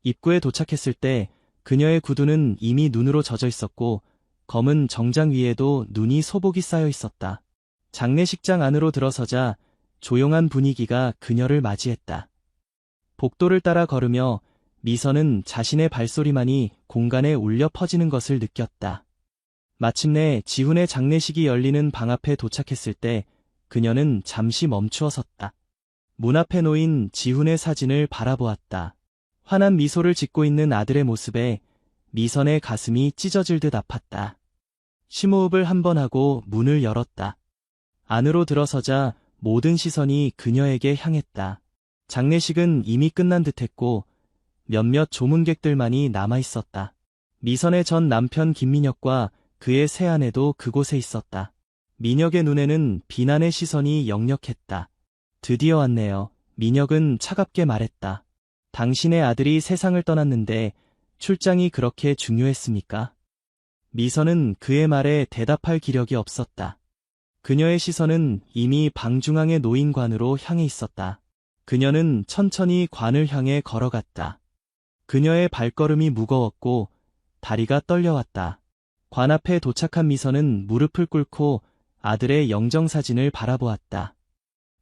입구에 도착했을 때 그녀의 구두는 이미 눈으로 젖어 있었고 검은 정장 위에도 눈이 소복이 쌓여 있었다. 장례식장 안으로 들어서자 조용한 분위기가 그녀를 맞이했다. 복도를 따라 걸으며 미선은 자신의 발소리만이 공간에 울려 퍼지는 것을 느꼈다. 마침내 지훈의 장례식이 열리는 방 앞에 도착했을 때 그녀는 잠시 멈추어 섰다. 문 앞에 놓인 지훈의 사진을 바라보았다. 환한 미소를 짓고 있는 아들의 모습에 미선의 가슴이 찢어질 듯 아팠다. 심호흡을 한 번 하고 문을 열었다. 안으로 들어서자 모든 시선이 그녀에게 향했다. 장례식은 이미 끝난 듯했고 몇몇 조문객들만이 남아있었다. 미선의 전 남편 김민혁과 그의 새아내도 그곳에 있었다. 민혁의 눈에는 비난의 시선이 역력했다. 드디어 왔네요. 민혁은 차갑게 말했다. 당신의 아들이 세상을 떠났는데 출장이 그렇게 중요했습니까? 미선은 그의 말에 대답할 기력이 없었다. 그녀의 시선은 이미 방 중앙의 놓인 관으로 향해 있었다. 그녀는 천천히 관을 향해 걸어갔다. 그녀의 발걸음이 무거웠고 다리가 떨려왔다. 관 앞에 도착한 미선은 무릎을 꿇고 아들의 영정사진을 바라보았다.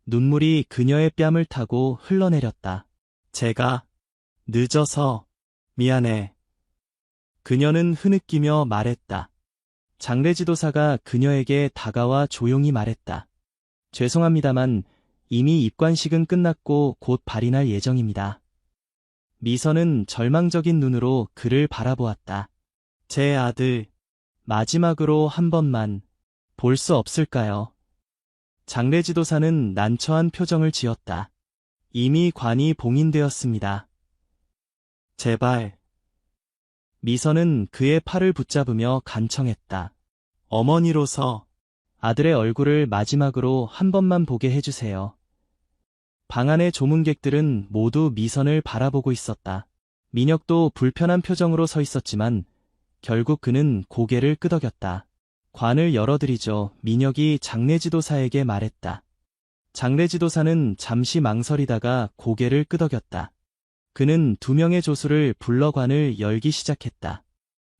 눈물이 그녀의 뺨을 타고 흘러내렸다. 제가 늦어서 미안해. 그녀는 흐느끼며 말했다. 장례지도사가 그녀에게 다가와 조용히 말했다. 죄송합니다만 이미 입관식은 끝났고 곧 발이 날 예정입니다. 미선은 절망적인 눈으로 그를 바라보았다. 제 아들, 마지막으로 한 번만 볼 수 없을까요? 장례지도사는 난처한 표정을 지었다. 이미 관이 봉인되었습니다. 제발. 미선은 그의 팔을 붙잡으며 간청했다. 어머니로서 아들의 얼굴을 마지막으로 한 번만 보게 해주세요. 방 안의 조문객들은 모두 미선을 바라보고 있었다. 민혁도 불편한 표정으로 서 있었지만 결국 그는 고개를 끄덕였다. 관을 열어드리죠. 민혁이 장례지도사에게 말했다. 장례지도사는 잠시 망설이다가 고개를 끄덕였다. 그는 2명의 조수를 불러 관을 열기 시작했다.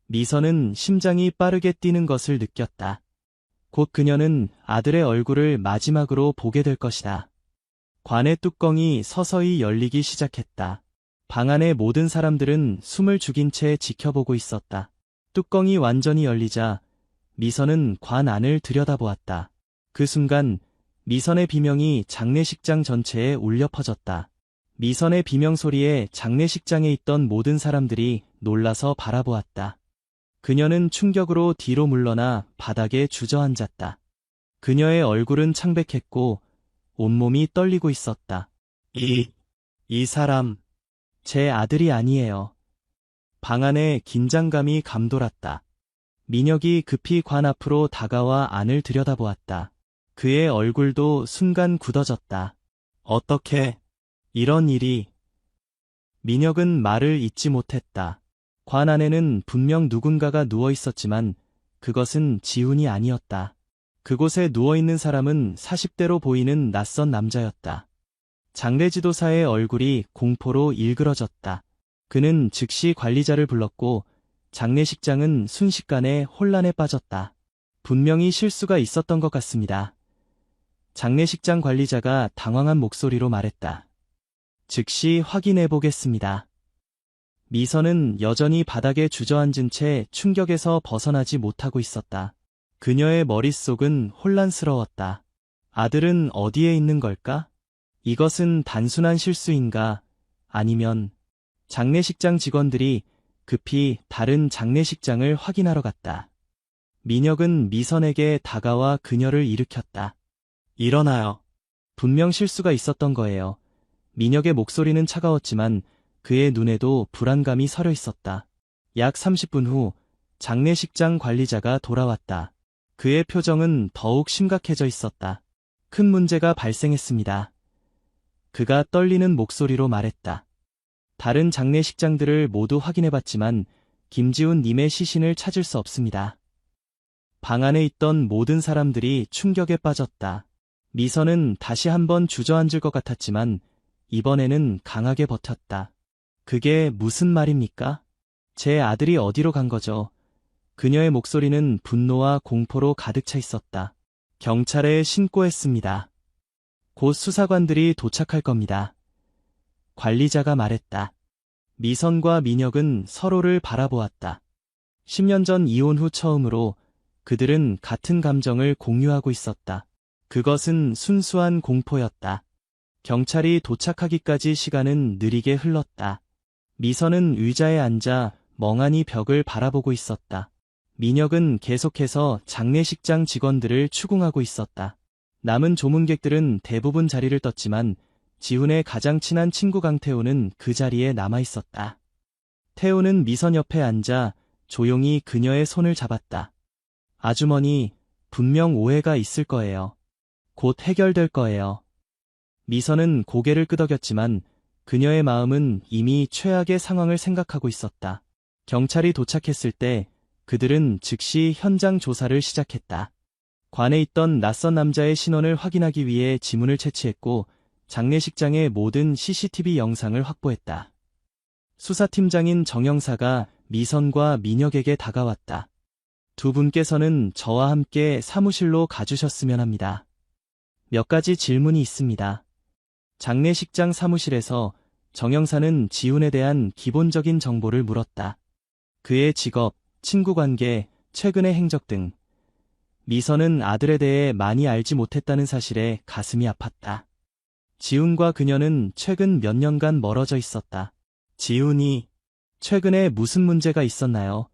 미선은 심장이 빠르게 뛰는 것을 느꼈다. 곧 그녀는 아들의 얼굴을 마지막으로 보게 될 것이다. 관의 뚜껑이 서서히 열리기 시작했다. 방 안의 모든 사람들은 숨을 죽인 채 지켜보고 있었다. 뚜껑이 완전히 열리자 미선은 관 안을 들여다보았다. 그 순간 미선의 비명이 장례식장 전체에 울려 퍼졌다. 미선의 비명 소리에 장례식장에 있던 모든 사람들이 놀라서 바라보았다. 그녀는 충격으로 뒤로 물러나 바닥에 주저앉았다. 그녀의 얼굴은 창백했고 온몸이 떨리고 있었다. 이 사람, 제 아들이 아니에요. 방 안에 긴장감이 감돌았다. 민혁이 급히 관 앞으로 다가와 안을 들여다보았다. 그의 얼굴도 순간 굳어졌다. 어떻게 이런 일이... 민혁은 말을 잇지 못했다. 관 안에는 분명 누군가가 누워 있었지만 그것은 지훈이 아니었다. 그곳에 누워있는 사람은 40대로 보이는 낯선 남자였다. 장례지도사의 얼굴이 공포로 일그러졌다. 그는 즉시 관리자를 불렀고 장례식장은 순식간에 혼란에 빠졌다. 분명히 실수가 있었던 것 같습니다. 장례식장 관리자가 당황한 목소리로 말했다. 즉시 확인해 보겠습니다. 미선은 여전히 바닥에 주저앉은 채 충격에서 벗어나지 못하고 있었다. 그녀의 머릿속은 혼란스러웠다. 아들은 어디에 있는 걸까? 이것은 단순한 실수인가? 아니면 장례식장 직원들이 급히 다른 장례식장을 확인하러 갔다. 민혁은 미선에게 다가와 그녀를 일으켰다. 일어나요. 분명 실수가 있었던 거예요. 민혁의 목소리는 차가웠지만 그의 눈에도 불안감이 서려 있었다. 약 30분 후 장례식장 관리자가 돌아왔다. 그의 표정은 더욱 심각해져 있었다. 큰 문제가 발생했습니다. 그가 떨리는 목소리로 말했다. 다른 장례식장들을 모두 확인해봤지만 김지훈 님의 시신을 찾을 수 없습니다. 방 안에 있던 모든 사람들이 충격에 빠졌다. 미선은 다시 한번 주저앉을 것 같았지만 이번에는 강하게 버텼다. 그게 무슨 말입니까? 제 아들이 어디로 간 거죠? 그녀의 목소리는 분노와 공포로 가득 차 있었다. 경찰에 신고했습니다. 곧 수사관들이 도착할 겁니다. 관리자가 말했다. 미선과 민혁은 서로를 바라보았다. 10년 전 이혼 후 처음으로 그들은 같은 감정을 공유하고 있었다. 그것은 순수한 공포였다. 경찰이 도착하기까지 시간은 느리게 흘렀다. 미선은 의자에 앉아 멍하니 벽을 바라보고 있었다. 민혁은 계속해서 장례식장 직원들을 추궁하고 있었다. 남은 조문객들은 대부분 자리를 떴지만 지훈의 가장 친한 친구 강태우는 그 자리에 남아 있었다. 태우는 미선 옆에 앉아 조용히 그녀의 손을 잡았다. 아주머니, 분명 오해가 있을 거예요. 곧 해결될 거예요. 미선은 고개를 끄덕였지만 그녀의 마음은 이미 최악의 상황을 생각하고 있었다. 경찰이 도착했을 때 그들은 즉시 현장 조사를 시작했다. 관에 있던 낯선 남자의 신원을 확인하기 위해 지문을 채취했고 장례식장의 모든 CCTV 영상을 확보했다. 수사팀장인 정영사가 미선과 민혁에게 다가왔다. 두 분께서는 저와 함께 사무실로 가주셨으면 합니다. 몇 가지 질문이 있습니다. 장례식장 사무실에서 정영사는 지훈에 대한 기본적인 정보를 물었다. 그의 직업, 친구관계, 최근의 행적 등. 미선은 아들에 대해 많이 알지 못했다는 사실에 가슴이 아팠다. 지훈과 그녀는 최근 몇 년간 멀어져 있었다. 지훈이 최근에 무슨 문제가 있었나요?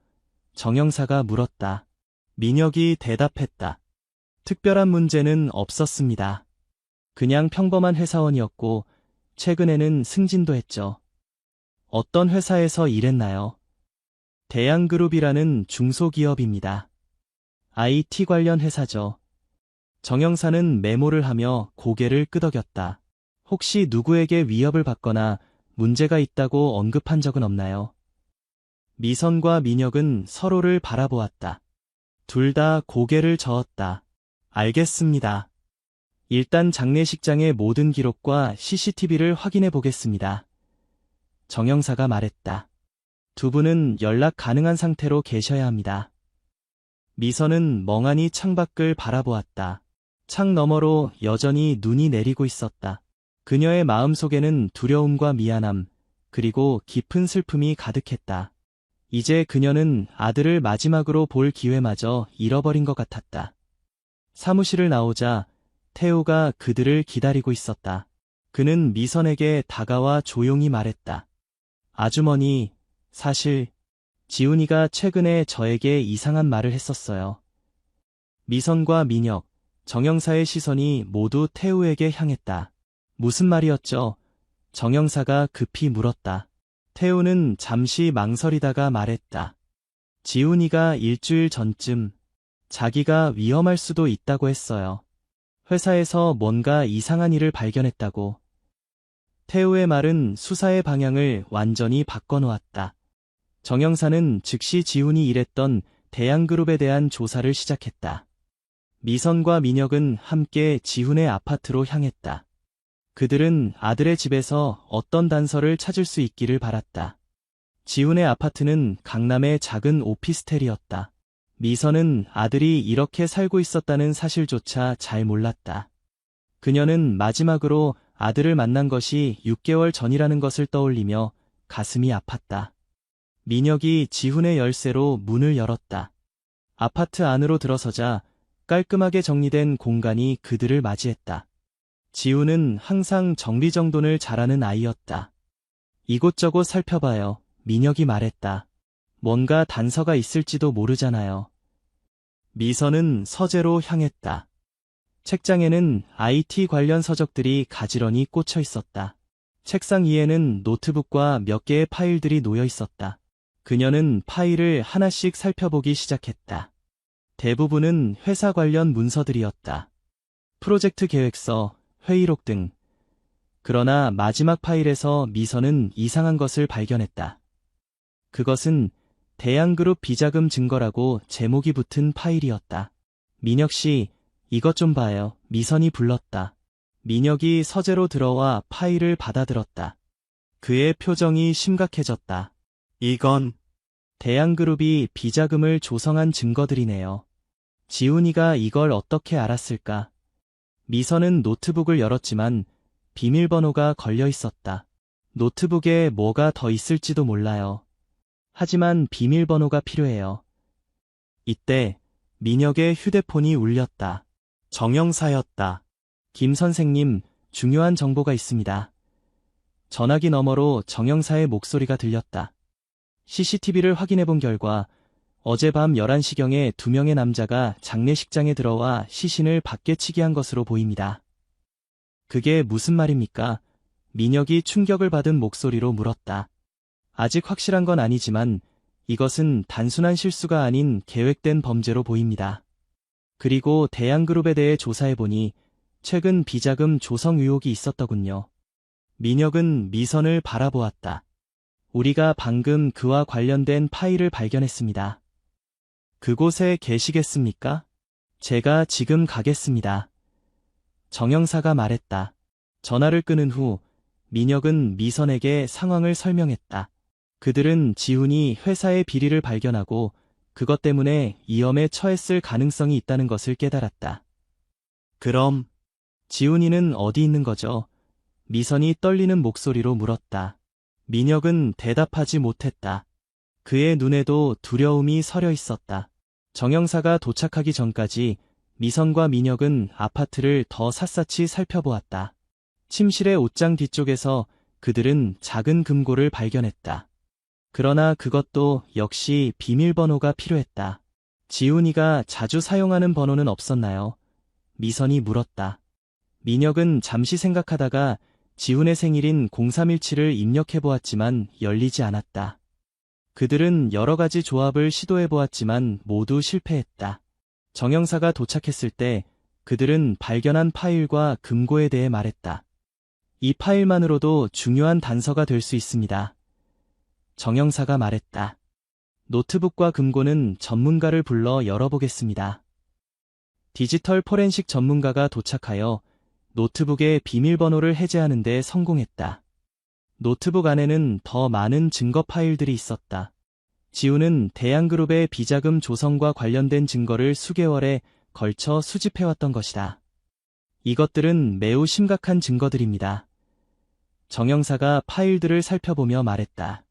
정영사가 물었다. 민혁이 대답했다. 특별한 문제는 없었습니다. 그냥 평범한 회사원이었고 최근에는 승진도 했죠. 어떤 회사에서 일했나요? 대양그룹이라는 중소기업입니다. IT 관련 회사죠. 정영사는 메모를 하며 고개를 끄덕였다. 혹시 누구에게 위협을 받거나 문제가 있다고 언급한 적은 없나요? 미선과 민혁은 서로를 바라보았다. 둘 다 고개를 저었다. 알겠습니다. 일단 장례식장의 모든 기록과 CCTV를 확인해 보겠습니다. 정영사가 말했다. 두 분은 연락 가능한 상태로 계셔야 합니다. 미선은 멍하니 창밖을 바라보았다. 창 너머로 여전히 눈이 내리고 있었다. 그녀의 마음속에는 두려움과 미안함, 그리고 깊은 슬픔이 가득했다. 이제 그녀는 아들을 마지막으로 볼 기회마저 잃어버린 것 같았다. 사무실을 나오자 태우가 그들을 기다리고 있었다. 그는 미선에게 다가와 조용히 말했다. 아주머니, 사실 지훈이가 최근에 저에게 이상한 말을 했었어요. 미선과 민혁, 정영사의 시선이 모두 태우에게 향했다. 무슨 말이었죠? 정영사가 급히 물었다. 태우는 잠시 망설이다가 말했다. 지훈이가 일주일 전쯤 자기가 위험할 수도 있다고 했어요. 회사에서 뭔가 이상한 일을 발견했다고. 태우의 말은 수사의 방향을 완전히 바꿔놓았다. 정영사는 즉시 지훈이 일했던 대양그룹에 대한 조사를 시작했다. 미선과 민혁은 함께 지훈의 아파트로 향했다. 그들은 아들의 집에서 어떤 단서를 찾을 수 있기를 바랐다. 지훈의 아파트는 강남의 작은 오피스텔이었다. 미선은 아들이 이렇게 살고 있었다는 사실조차 잘 몰랐다. 그녀는 마지막으로 아들을 만난 것이 6개월 전이라는 것을 떠올리며 가슴이 아팠다. 민혁이 지훈의 열쇠로 문을 열었다. 아파트 안으로 들어서자 깔끔하게 정리된 공간이 그들을 맞이했다. 지훈은 항상 정리정돈을 잘하는 아이였다. 이곳저곳 살펴봐요. 민혁이 말했다. 뭔가 단서가 있을지도 모르잖아요. 미선은 서재로 향했다. 책장에는 IT 관련 서적들이 가지런히 꽂혀 있었다. 책상 위에는 노트북과 몇 개의 파일들이 놓여 있었다. 그녀는 파일을 하나씩 살펴보기 시작했다. 대부분은 회사 관련 문서들이었다. 프로젝트 계획서, 회의록 등. 그러나 마지막 파일에서 미선은 이상한 것을 발견했다. 그것은 대양그룹 비자금 증거라고 제목이 붙은 파일이었다. 민혁 씨, 이것 좀 봐요. 미선이 불렀다. 민혁이 서재로 들어와 파일을 받아들었다. 그의 표정이 심각해졌다. 이건 대양그룹이 비자금을 조성한 증거들이네요. 지훈이가 이걸 어떻게 알았을까? 미선은 노트북을 열었지만 비밀번호가 걸려 있었다. 노트북에 뭐가 더 있을지도 몰라요. 하지만 비밀번호가 필요해요. 이때 민혁의 휴대폰이 울렸다. 정영사였다. 김 선생님, 중요한 정보가 있습니다. 전화기 너머로 정영사의 목소리가 들렸다. CCTV를 확인해 본 결과 어젯밤 11시경에 2명의 남자가 장례식장에 들어와 시신을 밖에 치게 한 것으로 보입니다. 그게 무슨 말입니까? 민혁이 충격을 받은 목소리로 물었다. 아직 확실한 건 아니지만 이것은 단순한 실수가 아닌 계획된 범죄로 보입니다. 그리고 대양그룹에 대해 조사해보니 최근 비자금 조성 의혹이 있었더군요. 민혁은 미선을 바라보았다. 우리가 방금 그와 관련된 파일을 발견했습니다. 그곳에 계시겠습니까? 제가 지금 가겠습니다. 정영사가 말했다. 전화를 끊은 후 민혁은 미선에게 상황을 설명했다. 그들은 지훈이 회사의 비리를 발견하고 그것 때문에 위험에 처했을 가능성이 있다는 것을 깨달았다. 그럼 지훈이는 어디 있는 거죠? 미선이 떨리는 목소리로 물었다. 민혁은 대답하지 못했다. 그의 눈에도 두려움이 서려 있었다. 정영사가 도착하기 전까지 미선과 민혁은 아파트를 더 샅샅이 살펴보았다. 침실의 옷장 뒤쪽에서 그들은 작은 금고를 발견했다. 그러나 그것도 역시 비밀번호가 필요했다. 지훈이가 자주 사용하는 번호는 없었나요? 미선이 물었다. 민혁은 잠시 생각하다가 지훈의 생일인 0317을 입력해보았지만 열리지 않았다. 그들은 여러 가지 조합을 시도해보았지만 모두 실패했다. 정영사가 도착했을 때 그들은 발견한 파일과 금고에 대해 말했다. 이 파일만으로도 중요한 단서가 될 수 있습니다. 정영사가 말했다. 노트북과 금고는 전문가를 불러 열어보겠습니다. 디지털 포렌식 전문가가 도착하여 노트북의 비밀번호를 해제하는 데 성공했다. 노트북 안에는 더 많은 증거 파일들이 있었다. 지훈은 대양그룹의 비자금 조성과 관련된 증거를 수개월에 걸쳐 수집해왔던 것이다. 이것들은 매우 심각한 증거들입니다. 정영사가 파일들을 살펴보며 말했다.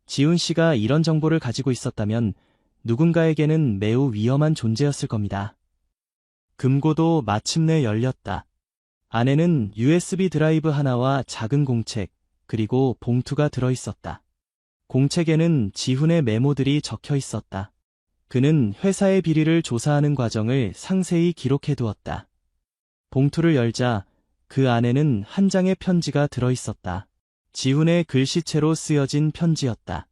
지훈 씨가 이런 정보를 가지고 있었다면 누군가에게는 매우 위험한 존재였을 겁니다. 금고도 마침내 열렸다. 안에는 USB 드라이브 하나와 작은 공책, 그리고 봉투가 들어있었다. 공책에는 지훈의 메모들이 적혀 있었다. 그는 회사의 비리를 조사하는 과정을 상세히 기록해두었다. 봉투를 열자 그 안에는 한 장의 편지가 들어있었다. 지훈의 글씨체로 쓰여진 편지였다.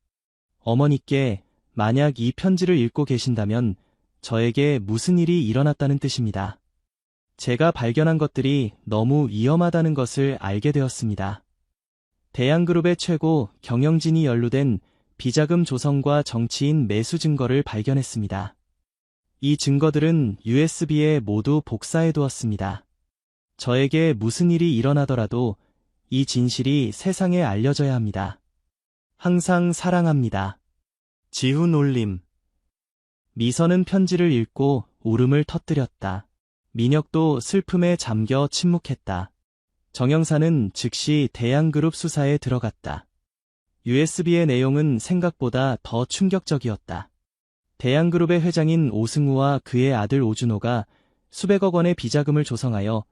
어머니께 만약 이 편지를 읽고 계신다면 저에게 무슨 일이 일어났다는 뜻입니다. 제가 발견한 것들이 너무 위험하다는 것을 알게 되었습니다. 대양그룹의 최고 경영진이 연루된 비자금 조성과 정치인 매수 증거를 발견했습니다. 이 증거들은 USB에 모두 복사해 두었습니다. 저에게 무슨 일이 일어나더라도 이 진실이 세상에 알려져야 합니다. 항상 사랑합니다. 지훈 올림. 미선은 편지를 읽고 울음을 터뜨렸다. 민혁도 슬픔에 잠겨 침묵했다. 정영사는 즉시 대양그룹 수사에 들어갔다. USB의 내용은 생각보다 더 충격적이었다. 대양그룹의 회장인 오승우와 그의 아들 오준호가 수백억 원의 비자금을 조성하여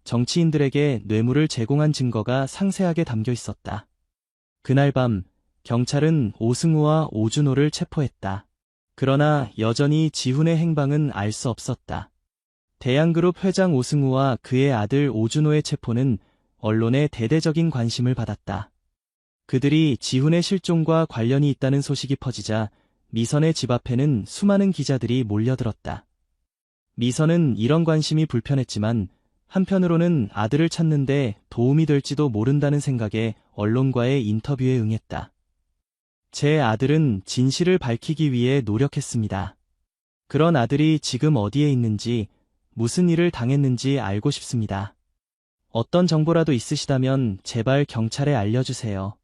정치인들에게 뇌물을 제공한 증거가 상세하게 담겨 있었다. 그날 밤 경찰은 오승우와 오준호를 체포했다. 그러나 여전히 지훈의 행방은 알 수 없었다. 대양그룹 회장 오승우와 그의 아들 오준호의 체포는 언론의 대대적인 관심을 받았다. 그들이 지훈의 실종과 관련이 있다는 소식이 퍼지자 미선의 집 앞에는 수많은 기자들이 몰려들었다. 미선은 이런 관심이 불편했지만 한편으로는 아들을 찾는데 도움이 될지도 모른다는 생각에 언론과의 인터뷰에 응했다. 제 아들은 진실을 밝히기 위해 노력했습니다. 그런 아들이 지금 어디에 있는지, 무슨 일을 당했는지 알고 싶습니다. 어떤 정보라도 있으시다면 제발 경찰에 알려주세요.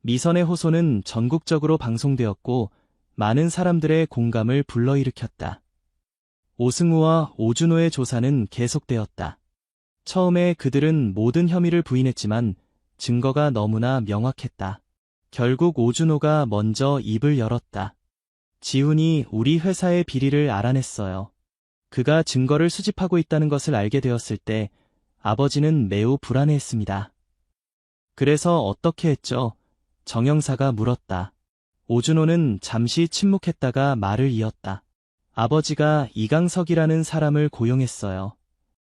미선의 호소는 전국적으로 방송되었고 많은 사람들의 공감을 불러일으켰다. 오승우와 오준호의 조사는 계속되었다. 처음에 그들은 모든 혐의를 부인했지만 증거가 너무나 명확했다. 결국 오준호가 먼저 입을 열었다. 지훈이 우리 회사의 비리를 알아냈어요. 그가 증거를 수집하고 있다는 것을 알게 되었을 때 아버지는 매우 불안해했습니다. 그래서 어떻게 했죠? 정 형사가 물었다. 오준호는 잠시 침묵했다가 말을 이었다. 아버지가 이강석이라는 사람을 고용했어요.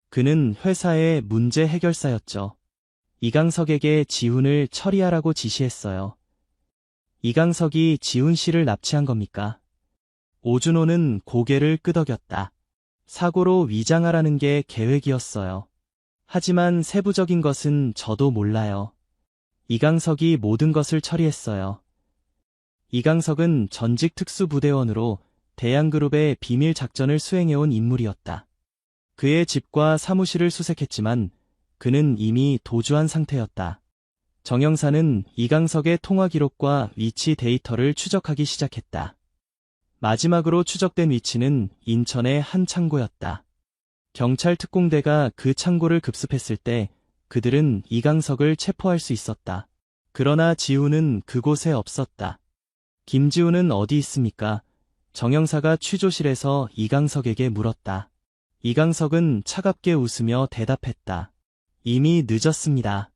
그는 회사의 문제 해결사였죠. 이강석에게 지훈을 처리하라고 지시했어요. 이강석이 지훈 씨를 납치한 겁니까? 오준호는 고개를 끄덕였다. 사고로 위장하라는 게 계획이었어요. 하지만 세부적인 것은 저도 몰라요. 이강석이 모든 것을 처리했어요. 이강석은 전직 특수부대원으로 대양그룹의 비밀 작전을 수행해온 인물이었다. 그의 집과 사무실을 수색했지만 그는 이미 도주한 상태였다. 정 형사는 이강석의 통화 기록과 위치 데이터를 추적하기 시작했다. 마지막으로 추적된 위치는 인천의 한 창고였다. 경찰 특공대가 그 창고를 급습했을 때 그들은 이강석을 체포할 수 있었다. 그러나 지훈은 그곳에 없었다. 김지훈은 어디 있습니까? 정 형사가 취조실에서 이강석에게 물었다. 이강석은 차갑게 웃으며 대답했다. 이미 늦었습니다.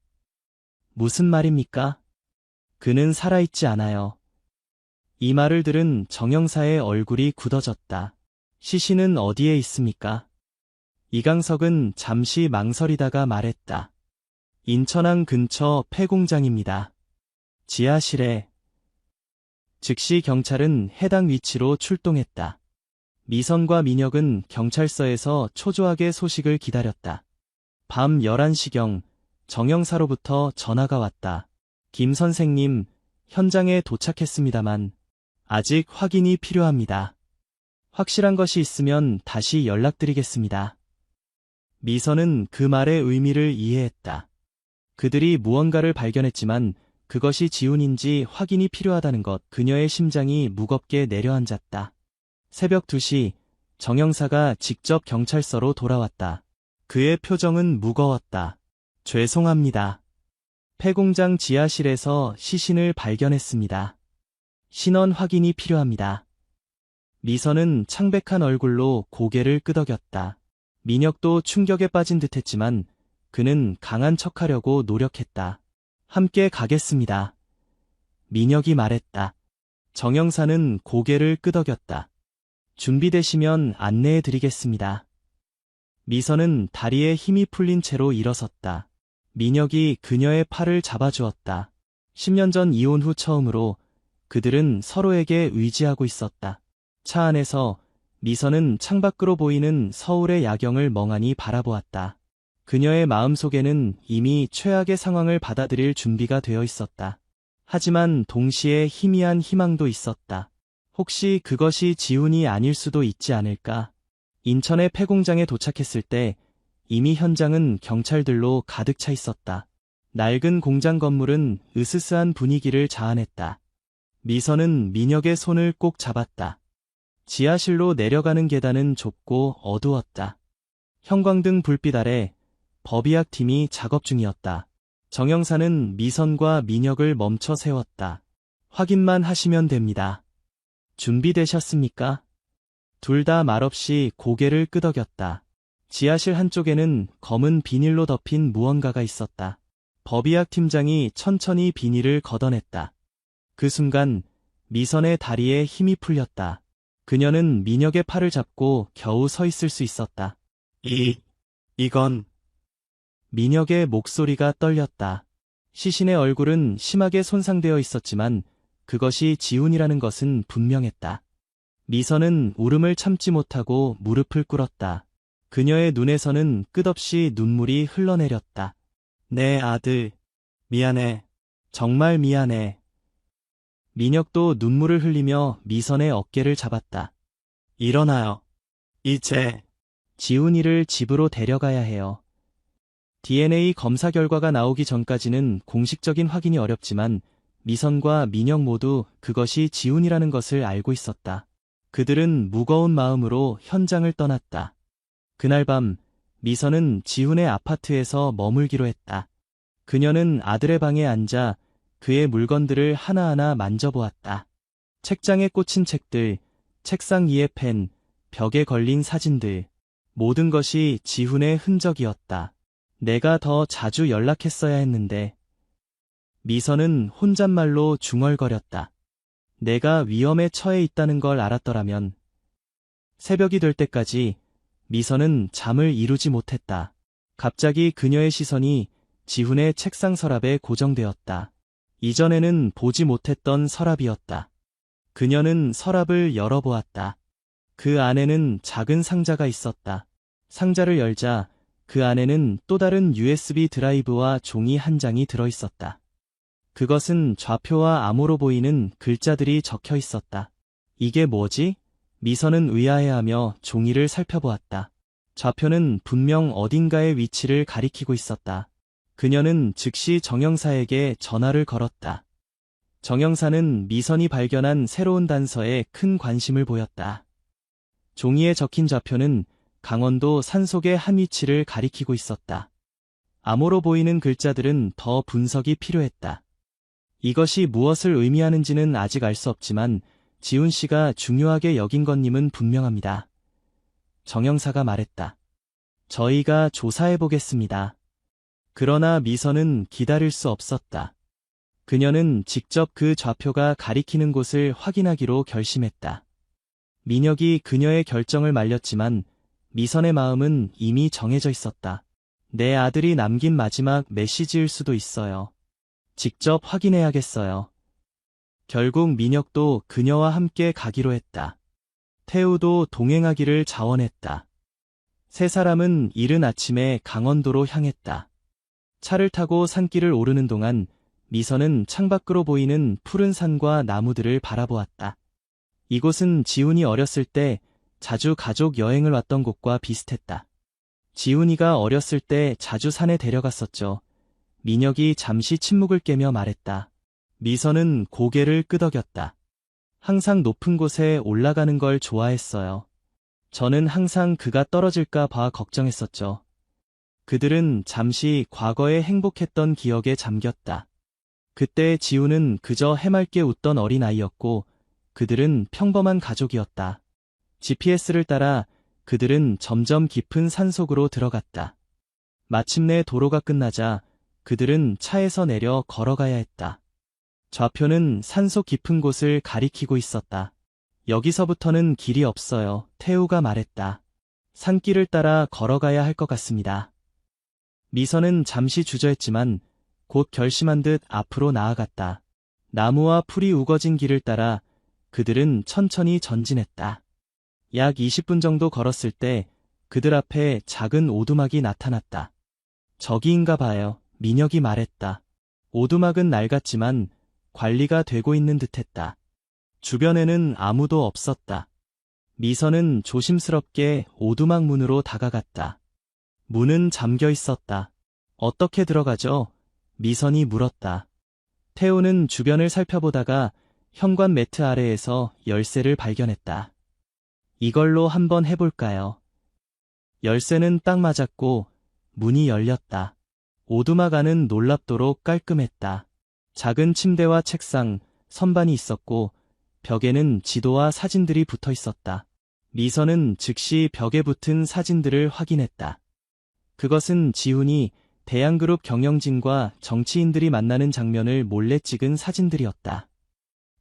무슨 말입니까? 그는 살아있지 않아요. 이 말을 들은 정 형사의 얼굴이 굳어졌다. 시신은 어디에 있습니까? 이강석은 잠시 망설이다가 말했다. 인천항 근처 폐공장입니다. 지하실에. 즉시 경찰은 해당 위치로 출동했다. 미선과 민혁은 경찰서에서 초조하게 소식을 기다렸다. 밤 11시경 정 형사로부터 전화가 왔다. 김 선생님, 현장에 도착했습니다만 아직 확인이 필요합니다. 확실한 것이 있으면 다시 연락드리겠습니다. 미선은 그 말의 의미를 이해했다. 그들이 무언가를 발견했지만 그것이 지훈인지 확인이 필요하다는 것, 그녀의 심장이 무겁게 내려앉았다. 새벽 2시, 정 형사가 직접 경찰서로 돌아왔다. 그의 표정은 무거웠다. 죄송합니다. 폐공장 지하실에서 시신을 발견했습니다. 신원 확인이 필요합니다. 미선은 창백한 얼굴로 고개를 끄덕였다. 민혁도 충격에 빠진 듯했지만 그는 강한 척하려고 노력했다. 함께 가겠습니다. 민혁이 말했다. 정 형사는 고개를 끄덕였다. 준비되시면 안내해드리겠습니다. 미선은 다리에 힘이 풀린 채로 일어섰다. 민혁이 그녀의 팔을 잡아주었다. 10년 전 이혼 후 처음으로 그들은 서로에게 의지하고 있었다. 차 안에서 미선은 창밖으로 보이는 서울의 야경을 멍하니 바라보았다. 그녀의 마음속에는 이미 최악의 상황을 받아들일 준비가 되어 있었다. 하지만 동시에 희미한 희망도 있었다. 혹시 그것이 지훈이 아닐 수도 있지 않을까? 인천의 폐공장에 도착했을 때 이미 현장은 경찰들로 가득 차 있었다. 낡은 공장 건물은 으스스한 분위기를 자아냈다. 미선은 민혁의 손을 꼭 잡았다. 지하실로 내려가는 계단은 좁고 어두웠다. 형광등 불빛 아래 법의학팀이 작업 중이었다. 정 형사는 미선과 민혁을 멈춰 세웠다. 확인만 하시면 됩니다. 준비되셨습니까? 둘 다 말없이 고개를 끄덕였다. 지하실 한쪽에는 검은 비닐로 덮인 무언가가 있었다. 법의학 팀장이 천천히 비닐을 걷어냈다. 그 순간 미선의 다리에 힘이 풀렸다. 그녀는 민혁의 팔을 잡고 겨우 서 있을 수 있었다. 이건... 민혁의 목소리가 떨렸다. 시신의 얼굴은 심하게 손상되어 있었지만 그것이 지훈이라는 것은 분명했다. 미선은 울음을 참지 못하고 무릎을 꿇었다. 그녀의 눈에서는 끝없이 눈물이 흘러내렸다. 내 아들, 미안해. 정말 미안해. 민혁도 눈물을 흘리며 미선의 어깨를 잡았다. 일어나요. 이제 지훈이를 집으로 데려가야 해요. DNA 검사 결과가 나오기 전까지는 공식적인 확인이 어렵지만 미선과 민혁 모두 그것이 지훈이라는 것을 알고 있었다. 그들은 무거운 마음으로 현장을 떠났다. 그날 밤 미선은 지훈의 아파트에서 머물기로 했다. 그녀는 아들의 방에 앉아 그의 물건들을 하나하나 만져보았다. 책장에 꽂힌 책들, 책상 위의 펜, 벽에 걸린 사진들, 모든 것이 지훈의 흔적이었다. 내가 더 자주 연락했어야 했는데. 미선은 혼잣말로 중얼거렸다. 내가 위험에 처해 있다는 걸 알았더라면. 새벽이 될 때까지 미선은 잠을 이루지 못했다. 갑자기 그녀의 시선이 지훈의 책상 서랍에 고정되었다. 이전에는 보지 못했던 서랍이었다. 그녀는 서랍을 열어보았다. 그 안에는 작은 상자가 있었다. 상자를 열자 그 안에는 또 다른 USB 드라이브와 종이 한 장이 들어있었다. 그것은 좌표와 암호로 보이는 글자들이 적혀 있었다. 이게 뭐지? 미선은 의아해하며 종이를 살펴보았다. 좌표는 분명 어딘가의 위치를 가리키고 있었다. 그녀는 즉시 정영사에게 전화를 걸었다. 정영사는 미선이 발견한 새로운 단서에 큰 관심을 보였다. 종이에 적힌 좌표는 강원도 산속의 한 위치를 가리키고 있었다. 암호로 보이는 글자들은 더 분석이 필요했다. 이것이 무엇을 의미하는지는 아직 알 수 없지만 지훈 씨가 중요하게 여긴 것님은 분명합니다. 정영사가 말했다. 저희가 조사해 보겠습니다. 그러나 미선은 기다릴 수 없었다. 그녀는 직접 그 좌표가 가리키는 곳을 확인하기로 결심했다. 민혁이 그녀의 결정을 말렸지만 미선의 마음은 이미 정해져 있었다. 내 아들이 남긴 마지막 메시지일 수도 있어요. 직접 확인해야겠어요. 결국 민혁도 그녀와 함께 가기로 했다. 태우도 동행하기를 자원했다. 세 사람은 이른 아침에 강원도로 향했다. 차를 타고 산길을 오르는 동안 미선은 창밖으로 보이는 푸른 산과 나무들을 바라보았다. 이곳은 지훈이 어렸을 때 자주 가족 여행을 왔던 곳과 비슷했다. 지훈이가 어렸을 때 자주 산에 데려갔었죠. 민혁이 잠시 침묵을 깨며 말했다. 미선은 고개를 끄덕였다. 항상 높은 곳에 올라가는 걸 좋아했어요. 저는 항상 그가 떨어질까 봐 걱정했었죠. 그들은 잠시 과거에 행복했던 기억에 잠겼다. 그때 지훈은 그저 해맑게 웃던 어린아이였고 그들은 평범한 가족이었다. GPS를 따라 그들은 점점 깊은 산속으로 들어갔다. 마침내 도로가 끝나자 그들은 차에서 내려 걸어가야 했다. 좌표는 산속 깊은 곳을 가리키고 있었다. 여기서부터는 길이 없어요. 태우가 말했다. 산길을 따라 걸어가야 할 것 같습니다. 미선은 잠시 주저했지만 곧 결심한 듯 앞으로 나아갔다. 나무와 풀이 우거진 길을 따라 그들은 천천히 전진했다. 약 20분 정도 걸었을 때 그들 앞에 작은 오두막이 나타났다. 저기인가 봐요. 민혁이 말했다. 오두막은 낡았지만 관리가 되고 있는 듯했다. 주변에는 아무도 없었다. 미선은 조심스럽게 오두막 문으로 다가갔다. 문은 잠겨 있었다. 어떻게 들어가죠? 미선이 물었다. 태우는 주변을 살펴보다가 현관 매트 아래에서 열쇠를 발견했다. 이걸로 한번 해볼까요? 열쇠는 딱 맞았고 문이 열렸다. 오두막 안은 놀랍도록 깔끔했다. 작은 침대와 책상, 선반이 있었고 벽에는 지도와 사진들이 붙어 있었다. 미선은 즉시 벽에 붙은 사진들을 확인했다. 그것은 지훈이 대양그룹 경영진과 정치인들이 만나는 장면을 몰래 찍은 사진들이었다.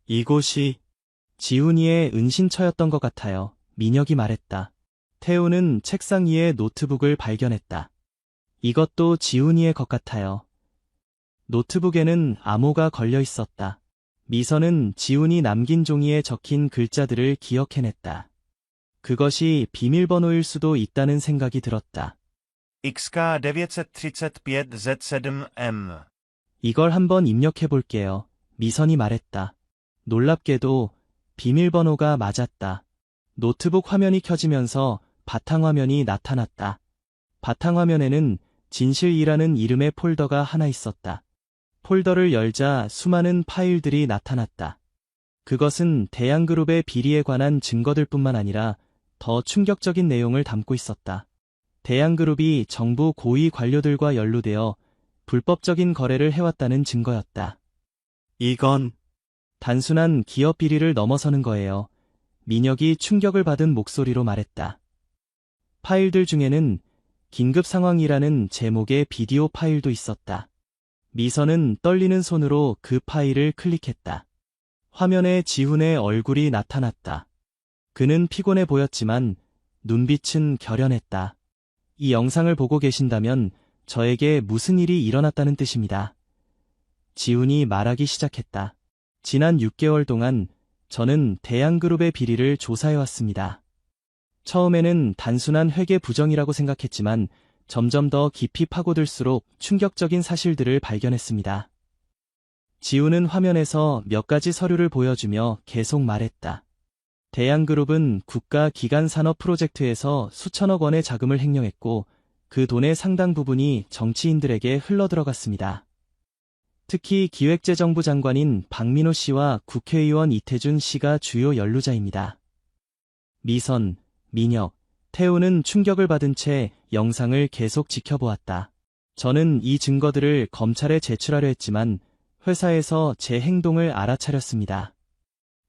이곳이 지훈이의 은신처였던 것 같아요. 민혁이 말했다. 태우는 책상 위에 노트북을 발견했다. 이것도 지훈이의 것 같아요. 노트북에는 암호가 걸려 있었다. 미선은 지훈이 남긴 종이에 적힌 글자들을 기억해냈다. 그것이 비밀번호일 수도 있다는 생각이 들었다. XK935Z7M. 이걸 한번 입력해 볼게요. 미선이 말했다. 놀랍게도 비밀번호가 맞았다. 노트북 화면이 켜지면서 바탕화면이 나타났다. 바탕화면에는 진실이라는 이름의 폴더가 하나 있었다. 폴더를 열자 수많은 파일들이 나타났다. 그것은 대양그룹의 비리에 관한 증거들뿐만 아니라 더 충격적인 내용을 담고 있었다. 대양그룹이 정부 고위 관료들과 연루되어 불법적인 거래를 해왔다는 증거였다. 이건 단순한 기업 비리를 넘어서는 거예요. 민혁이 충격을 받은 목소리로 말했다. 파일들 중에는 긴급 상황이라는 제목의 비디오 파일도 있었다. 미선은 떨리는 손으로 그 파일을 클릭했다. 화면에 지훈의 얼굴이 나타났다. 그는 피곤해 보였지만 눈빛은 결연했다. 이 영상을 보고 계신다면 저에게 무슨 일이 일어났다는 뜻입니다. 지훈이 말하기 시작했다. 지난 6개월 동안 저는 대양그룹의 비리를 조사해왔습니다. 처음에는 단순한 회계 부정이라고 생각했지만 점점 더 깊이 파고들수록 충격적인 사실들을 발견했습니다. 지훈은 화면에서 몇 가지 서류를 보여주며 계속 말했다. 대양그룹은 국가기관산업 프로젝트에서 수천억 원의 자금을 횡령했고 그 돈의 상당 부분이 정치인들에게 흘러들어갔습니다. 특히 기획재정부 장관인 박민호 씨와 국회의원 이태준 씨가 주요 연루자입니다. 미선, 민혁, 태우는 충격을 받은 채 영상을 계속 지켜보았다. 저는 이 증거들을 검찰에 제출하려 했지만 회사에서 제 행동을 알아차렸습니다.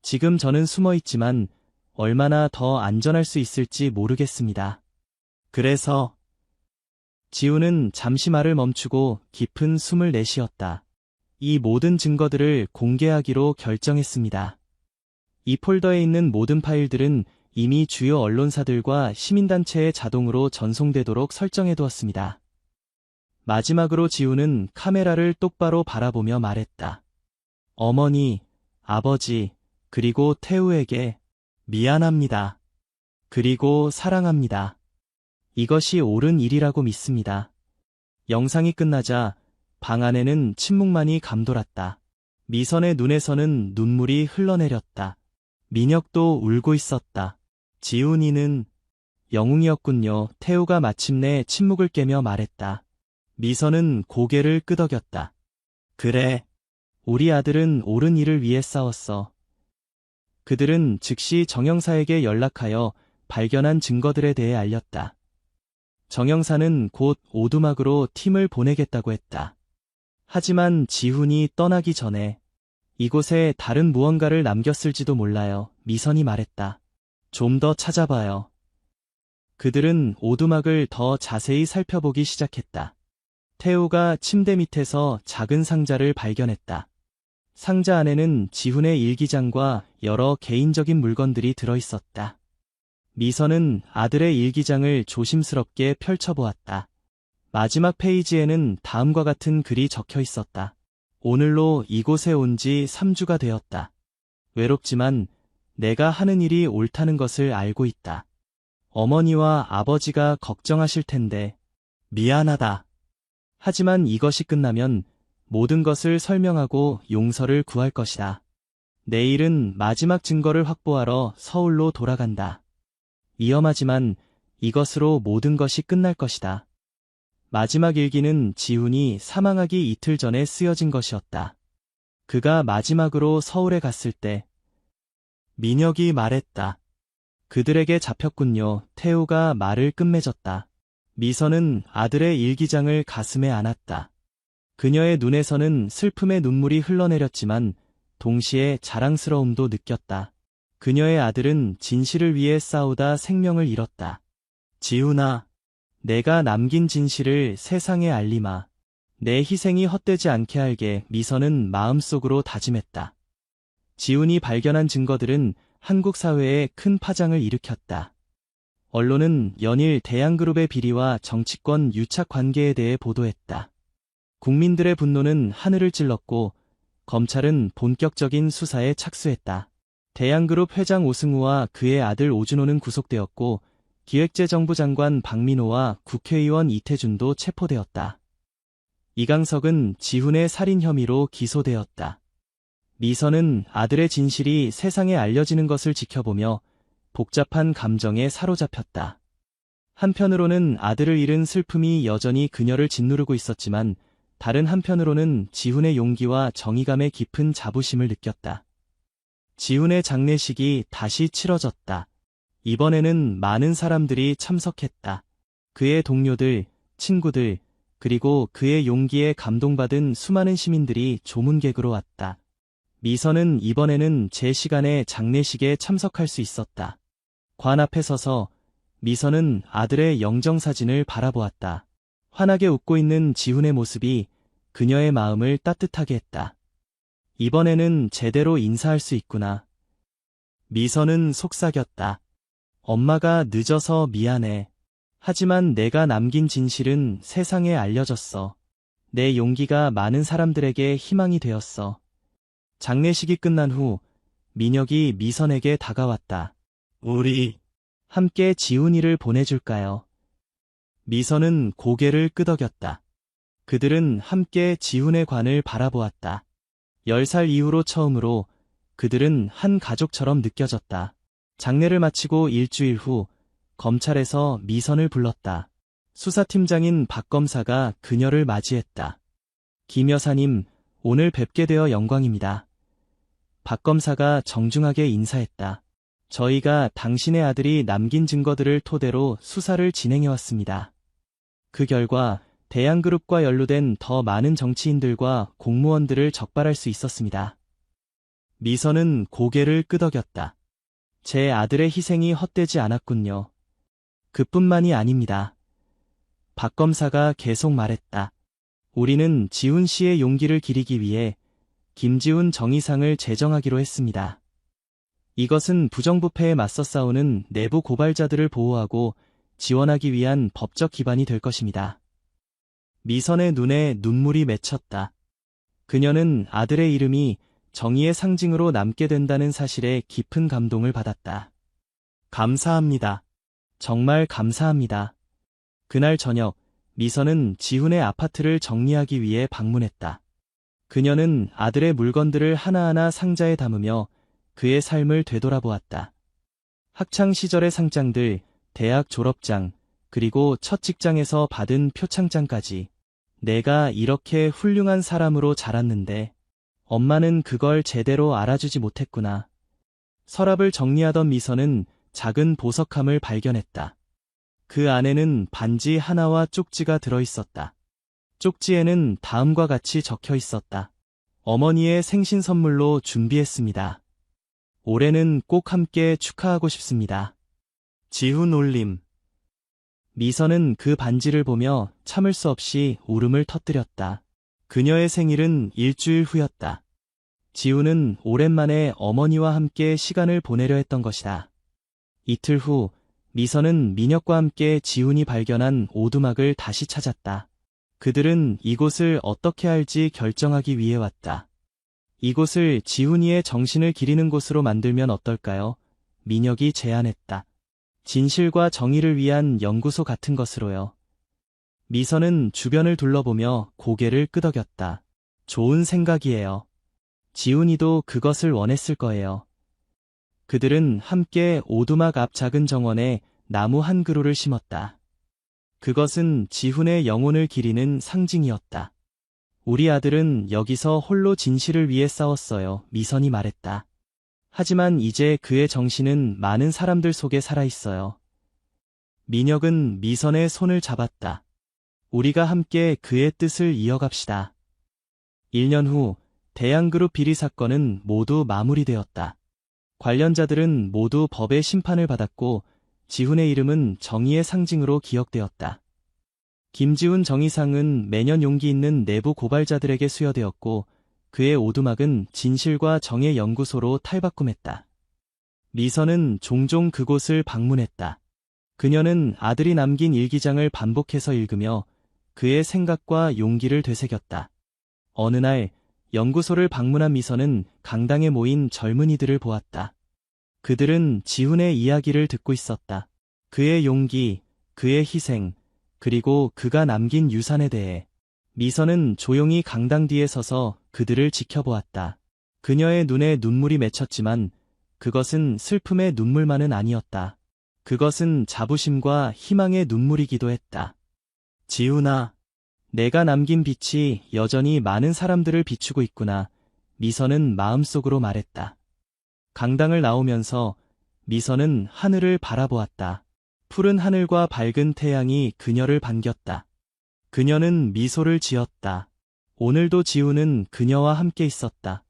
지금 저는 숨어 있지만 얼마나 더 안전할 수 있을지 모르겠습니다. 그래서 지훈은 잠시 말을 멈추고 깊은 숨을 내쉬었다. 이 모든 증거들을 공개하기로 결정했습니다. 이 폴더에 있는 모든 파일들은 이미 주요 언론사들과 시민단체에 자동으로 전송되도록 설정해두었습니다. 마지막으로 지훈은 카메라를 똑바로 바라보며 말했다. 어머니, 아버지, 그리고 태우에게 미안합니다. 그리고 사랑합니다. 이것이 옳은 일이라고 믿습니다. 영상이 끝나자 방 안에는 침묵만이 감돌았다. 미선의 눈에서는 눈물이 흘러내렸다. 민혁도 울고 있었다. 지훈이는 영웅이었군요. 태우가 마침내 침묵을 깨며 말했다. 미선은 고개를 끄덕였다. 그래, 우리 아들은 옳은 일을 위해 싸웠어. 그들은 즉시 정영사에게 연락하여 발견한 증거들에 대해 알렸다. 정영사는 곧 오두막으로 팀을 보내겠다고 했다. 하지만 지훈이 떠나기 전에 이곳에 다른 무언가를 남겼을지도 몰라요. 미선이 말했다. 좀 더 찾아봐요. 그들은 오두막을 더 자세히 살펴보기 시작했다. 태우가 침대 밑에서 작은 상자를 발견했다. 상자 안에는 지훈의 일기장과 여러 개인적인 물건들이 들어있었다. 미선은 아들의 일기장을 조심스럽게 펼쳐보았다. 마지막 페이지에는 다음과 같은 글이 적혀 있었다. 오늘로 이곳에 온 지 3주가 되었다. 외롭지만 내가 하는 일이 옳다는 것을 알고 있다. 어머니와 아버지가 걱정하실 텐데 미안하다. 하지만 이것이 끝나면 모든 것을 설명하고 용서를 구할 것이다. 내일은 마지막 증거를 확보하러 서울로 돌아간다. 위험하지만 이것으로 모든 것이 끝날 것이다. 마지막 일기는 지훈이 사망하기 이틀 전에 쓰여진 것이었다. 그가 마지막으로 서울에 갔을 때 민혁이 말했다. 그들에게 잡혔군요. 태우가 말을 끝맺었다. 미선은 아들의 일기장을 가슴에 안았다. 그녀의 눈에서는 슬픔의 눈물이 흘러내렸지만 동시에 자랑스러움도 느꼈다. 그녀의 아들은 진실을 위해 싸우다 생명을 잃었다. 지훈아, 내가 남긴 진실을 세상에 알리마. 내 희생이 헛되지 않게 알게. 미선은 마음속으로 다짐했다. 지훈이 발견한 증거들은 한국 사회에 큰 파장을 일으켰다. 언론은 연일 대양그룹의 비리와 정치권 유착 관계에 대해 보도했다. 국민들의 분노는 하늘을 찔렀고 검찰은 본격적인 수사에 착수했다. 대양그룹 회장 오승우와 그의 아들 오준호는 구속되었고 기획재정부 장관 박민호와 국회의원 이태준도 체포되었다. 이강석은 지훈의 살인 혐의로 기소되었다. 미선은 아들의 진실이 세상에 알려지는 것을 지켜보며 복잡한 감정에 사로잡혔다. 한편으로는 아들을 잃은 슬픔이 여전히 그녀를 짓누르고 있었지만 다른 한편으로는 지훈의 용기와 정의감에 깊은 자부심을 느꼈다. 지훈의 장례식이 다시 치러졌다. 이번에는 많은 사람들이 참석했다. 그의 동료들, 친구들, 그리고 그의 용기에 감동받은 수많은 시민들이 조문객으로 왔다. 미선은 이번에는 제 시간에 장례식에 참석할 수 있었다. 관 앞에 서서 미선은 아들의 영정사진을 바라보았다. 환하게 웃고 있는 지훈의 모습이 그녀의 마음을 따뜻하게 했다. 이번에는 제대로 인사할 수 있구나. 미선은 속삭였다. 엄마가 늦어서 미안해. 하지만 내가 남긴 진실은 세상에 알려졌어. 내 용기가 많은 사람들에게 희망이 되었어. 장례식이 끝난 후 민혁이 미선에게 다가왔다. 우리 함께 지훈이를 보내줄까요? 미선은 고개를 끄덕였다. 그들은 함께 지훈의 관을 바라보았다. 10살 이후로 처음으로 그들은 한 가족처럼 느껴졌다. 장례를 마치고 일주일 후 검찰에서 미선을 불렀다. 수사팀장인 박 검사가 그녀를 맞이했다. 김 여사님, 오늘 뵙게 되어 영광입니다. 박 검사가 정중하게 인사했다. 저희가 당신의 아들이 남긴 증거들을 토대로 수사를 진행해왔습니다. 그 결과 대양그룹과 연루된 더 많은 정치인들과 공무원들을 적발할 수 있었습니다. 미선은 고개를 끄덕였다. 제 아들의 희생이 헛되지 않았군요. 그뿐만이 아닙니다. 박 검사가 계속 말했다. 우리는 지훈 씨의 용기를 기리기 위해 김지훈 정의상을 제정하기로 했습니다. 이것은 부정부패에 맞서 싸우는 내부 고발자들을 보호하고 지원하기 위한 법적 기반이 될 것입니다. 미선의 눈에 눈물이 맺혔다. 그녀는 아들의 이름이 정의의 상징으로 남게 된다는 사실에 깊은 감동을 받았다. 감사합니다. 정말 감사합니다. 그날 저녁, 미선은 지훈의 아파트를 정리하기 위해 방문했다. 그녀는 아들의 물건들을 하나하나 상자에 담으며 그의 삶을 되돌아보았다. 학창 시절의 상장들, 대학 졸업장, 그리고 첫 직장에서 받은 표창장까지. 내가 이렇게 훌륭한 사람으로 자랐는데 엄마는 그걸 제대로 알아주지 못했구나. 서랍을 정리하던 미선은 작은 보석함을 발견했다. 그 안에는 반지 하나와 쪽지가 들어있었다. 쪽지에는 다음과 같이 적혀 있었다. 어머니의 생신 선물로 준비했습니다. 올해는 꼭 함께 축하하고 싶습니다. 지훈 올림. 미선은 그 반지를 보며 참을 수 없이 울음을 터뜨렸다. 그녀의 생일은 일주일 후였다. 지훈은 오랜만에 어머니와 함께 시간을 보내려 했던 것이다. 이틀 후 미선은 민혁과 함께 지훈이 발견한 오두막을 다시 찾았다. 그들은 이곳을 어떻게 할지 결정하기 위해 왔다. 이곳을 지훈이의 정신을 기리는 곳으로 만들면 어떨까요? 민혁이 제안했다. 진실과 정의를 위한 연구소 같은 것으로요. 미선은 주변을 둘러보며 고개를 끄덕였다. 좋은 생각이에요. 지훈이도 그것을 원했을 거예요. 그들은 함께 오두막 앞 작은 정원에 나무 한 그루를 심었다. 그것은 지훈의 영혼을 기리는 상징이었다. 우리 아들은 여기서 홀로 진실을 위해 싸웠어요. 미선이 말했다. 하지만 이제 그의 정신은 많은 사람들 속에 살아있어요. 민혁은 미선의 손을 잡았다. 우리가 함께 그의 뜻을 이어갑시다. 1년 후 대양그룹 비리 사건은 모두 마무리되었다. 관련자들은 모두 법의 심판을 받았고 지훈의 이름은 정의의 상징으로 기억되었다. 김지훈 정의상은 매년 용기 있는 내부 고발자들에게 수여되었고 그의 오두막은 진실과 정의 연구소로 탈바꿈했다. 미선은 종종 그곳을 방문했다. 그녀는 아들이 남긴 일기장을 반복해서 읽으며 그의 생각과 용기를 되새겼다. 어느 날 연구소를 방문한 미선은 강당에 모인 젊은이들을 보았다. 그들은 지훈의 이야기를 듣고 있었다. 그의 용기, 그의 희생, 그리고 그가 남긴 유산에 대해. 미선은 조용히 강당 뒤에 서서 그들을 지켜보았다. 그녀의 눈에 눈물이 맺혔지만 그것은 슬픔의 눈물만은 아니었다. 그것은 자부심과 희망의 눈물이기도 했다. 지훈아, 내가 남긴 빛이 여전히 많은 사람들을 비추고 있구나. 미선은 마음속으로 말했다. 강당을 나오면서 미선은 하늘을 바라보았다. 푸른 하늘과 밝은 태양이 그녀를 반겼다. 그녀는 미소를 지었다. 오늘도 지훈은 그녀와 함께 있었다.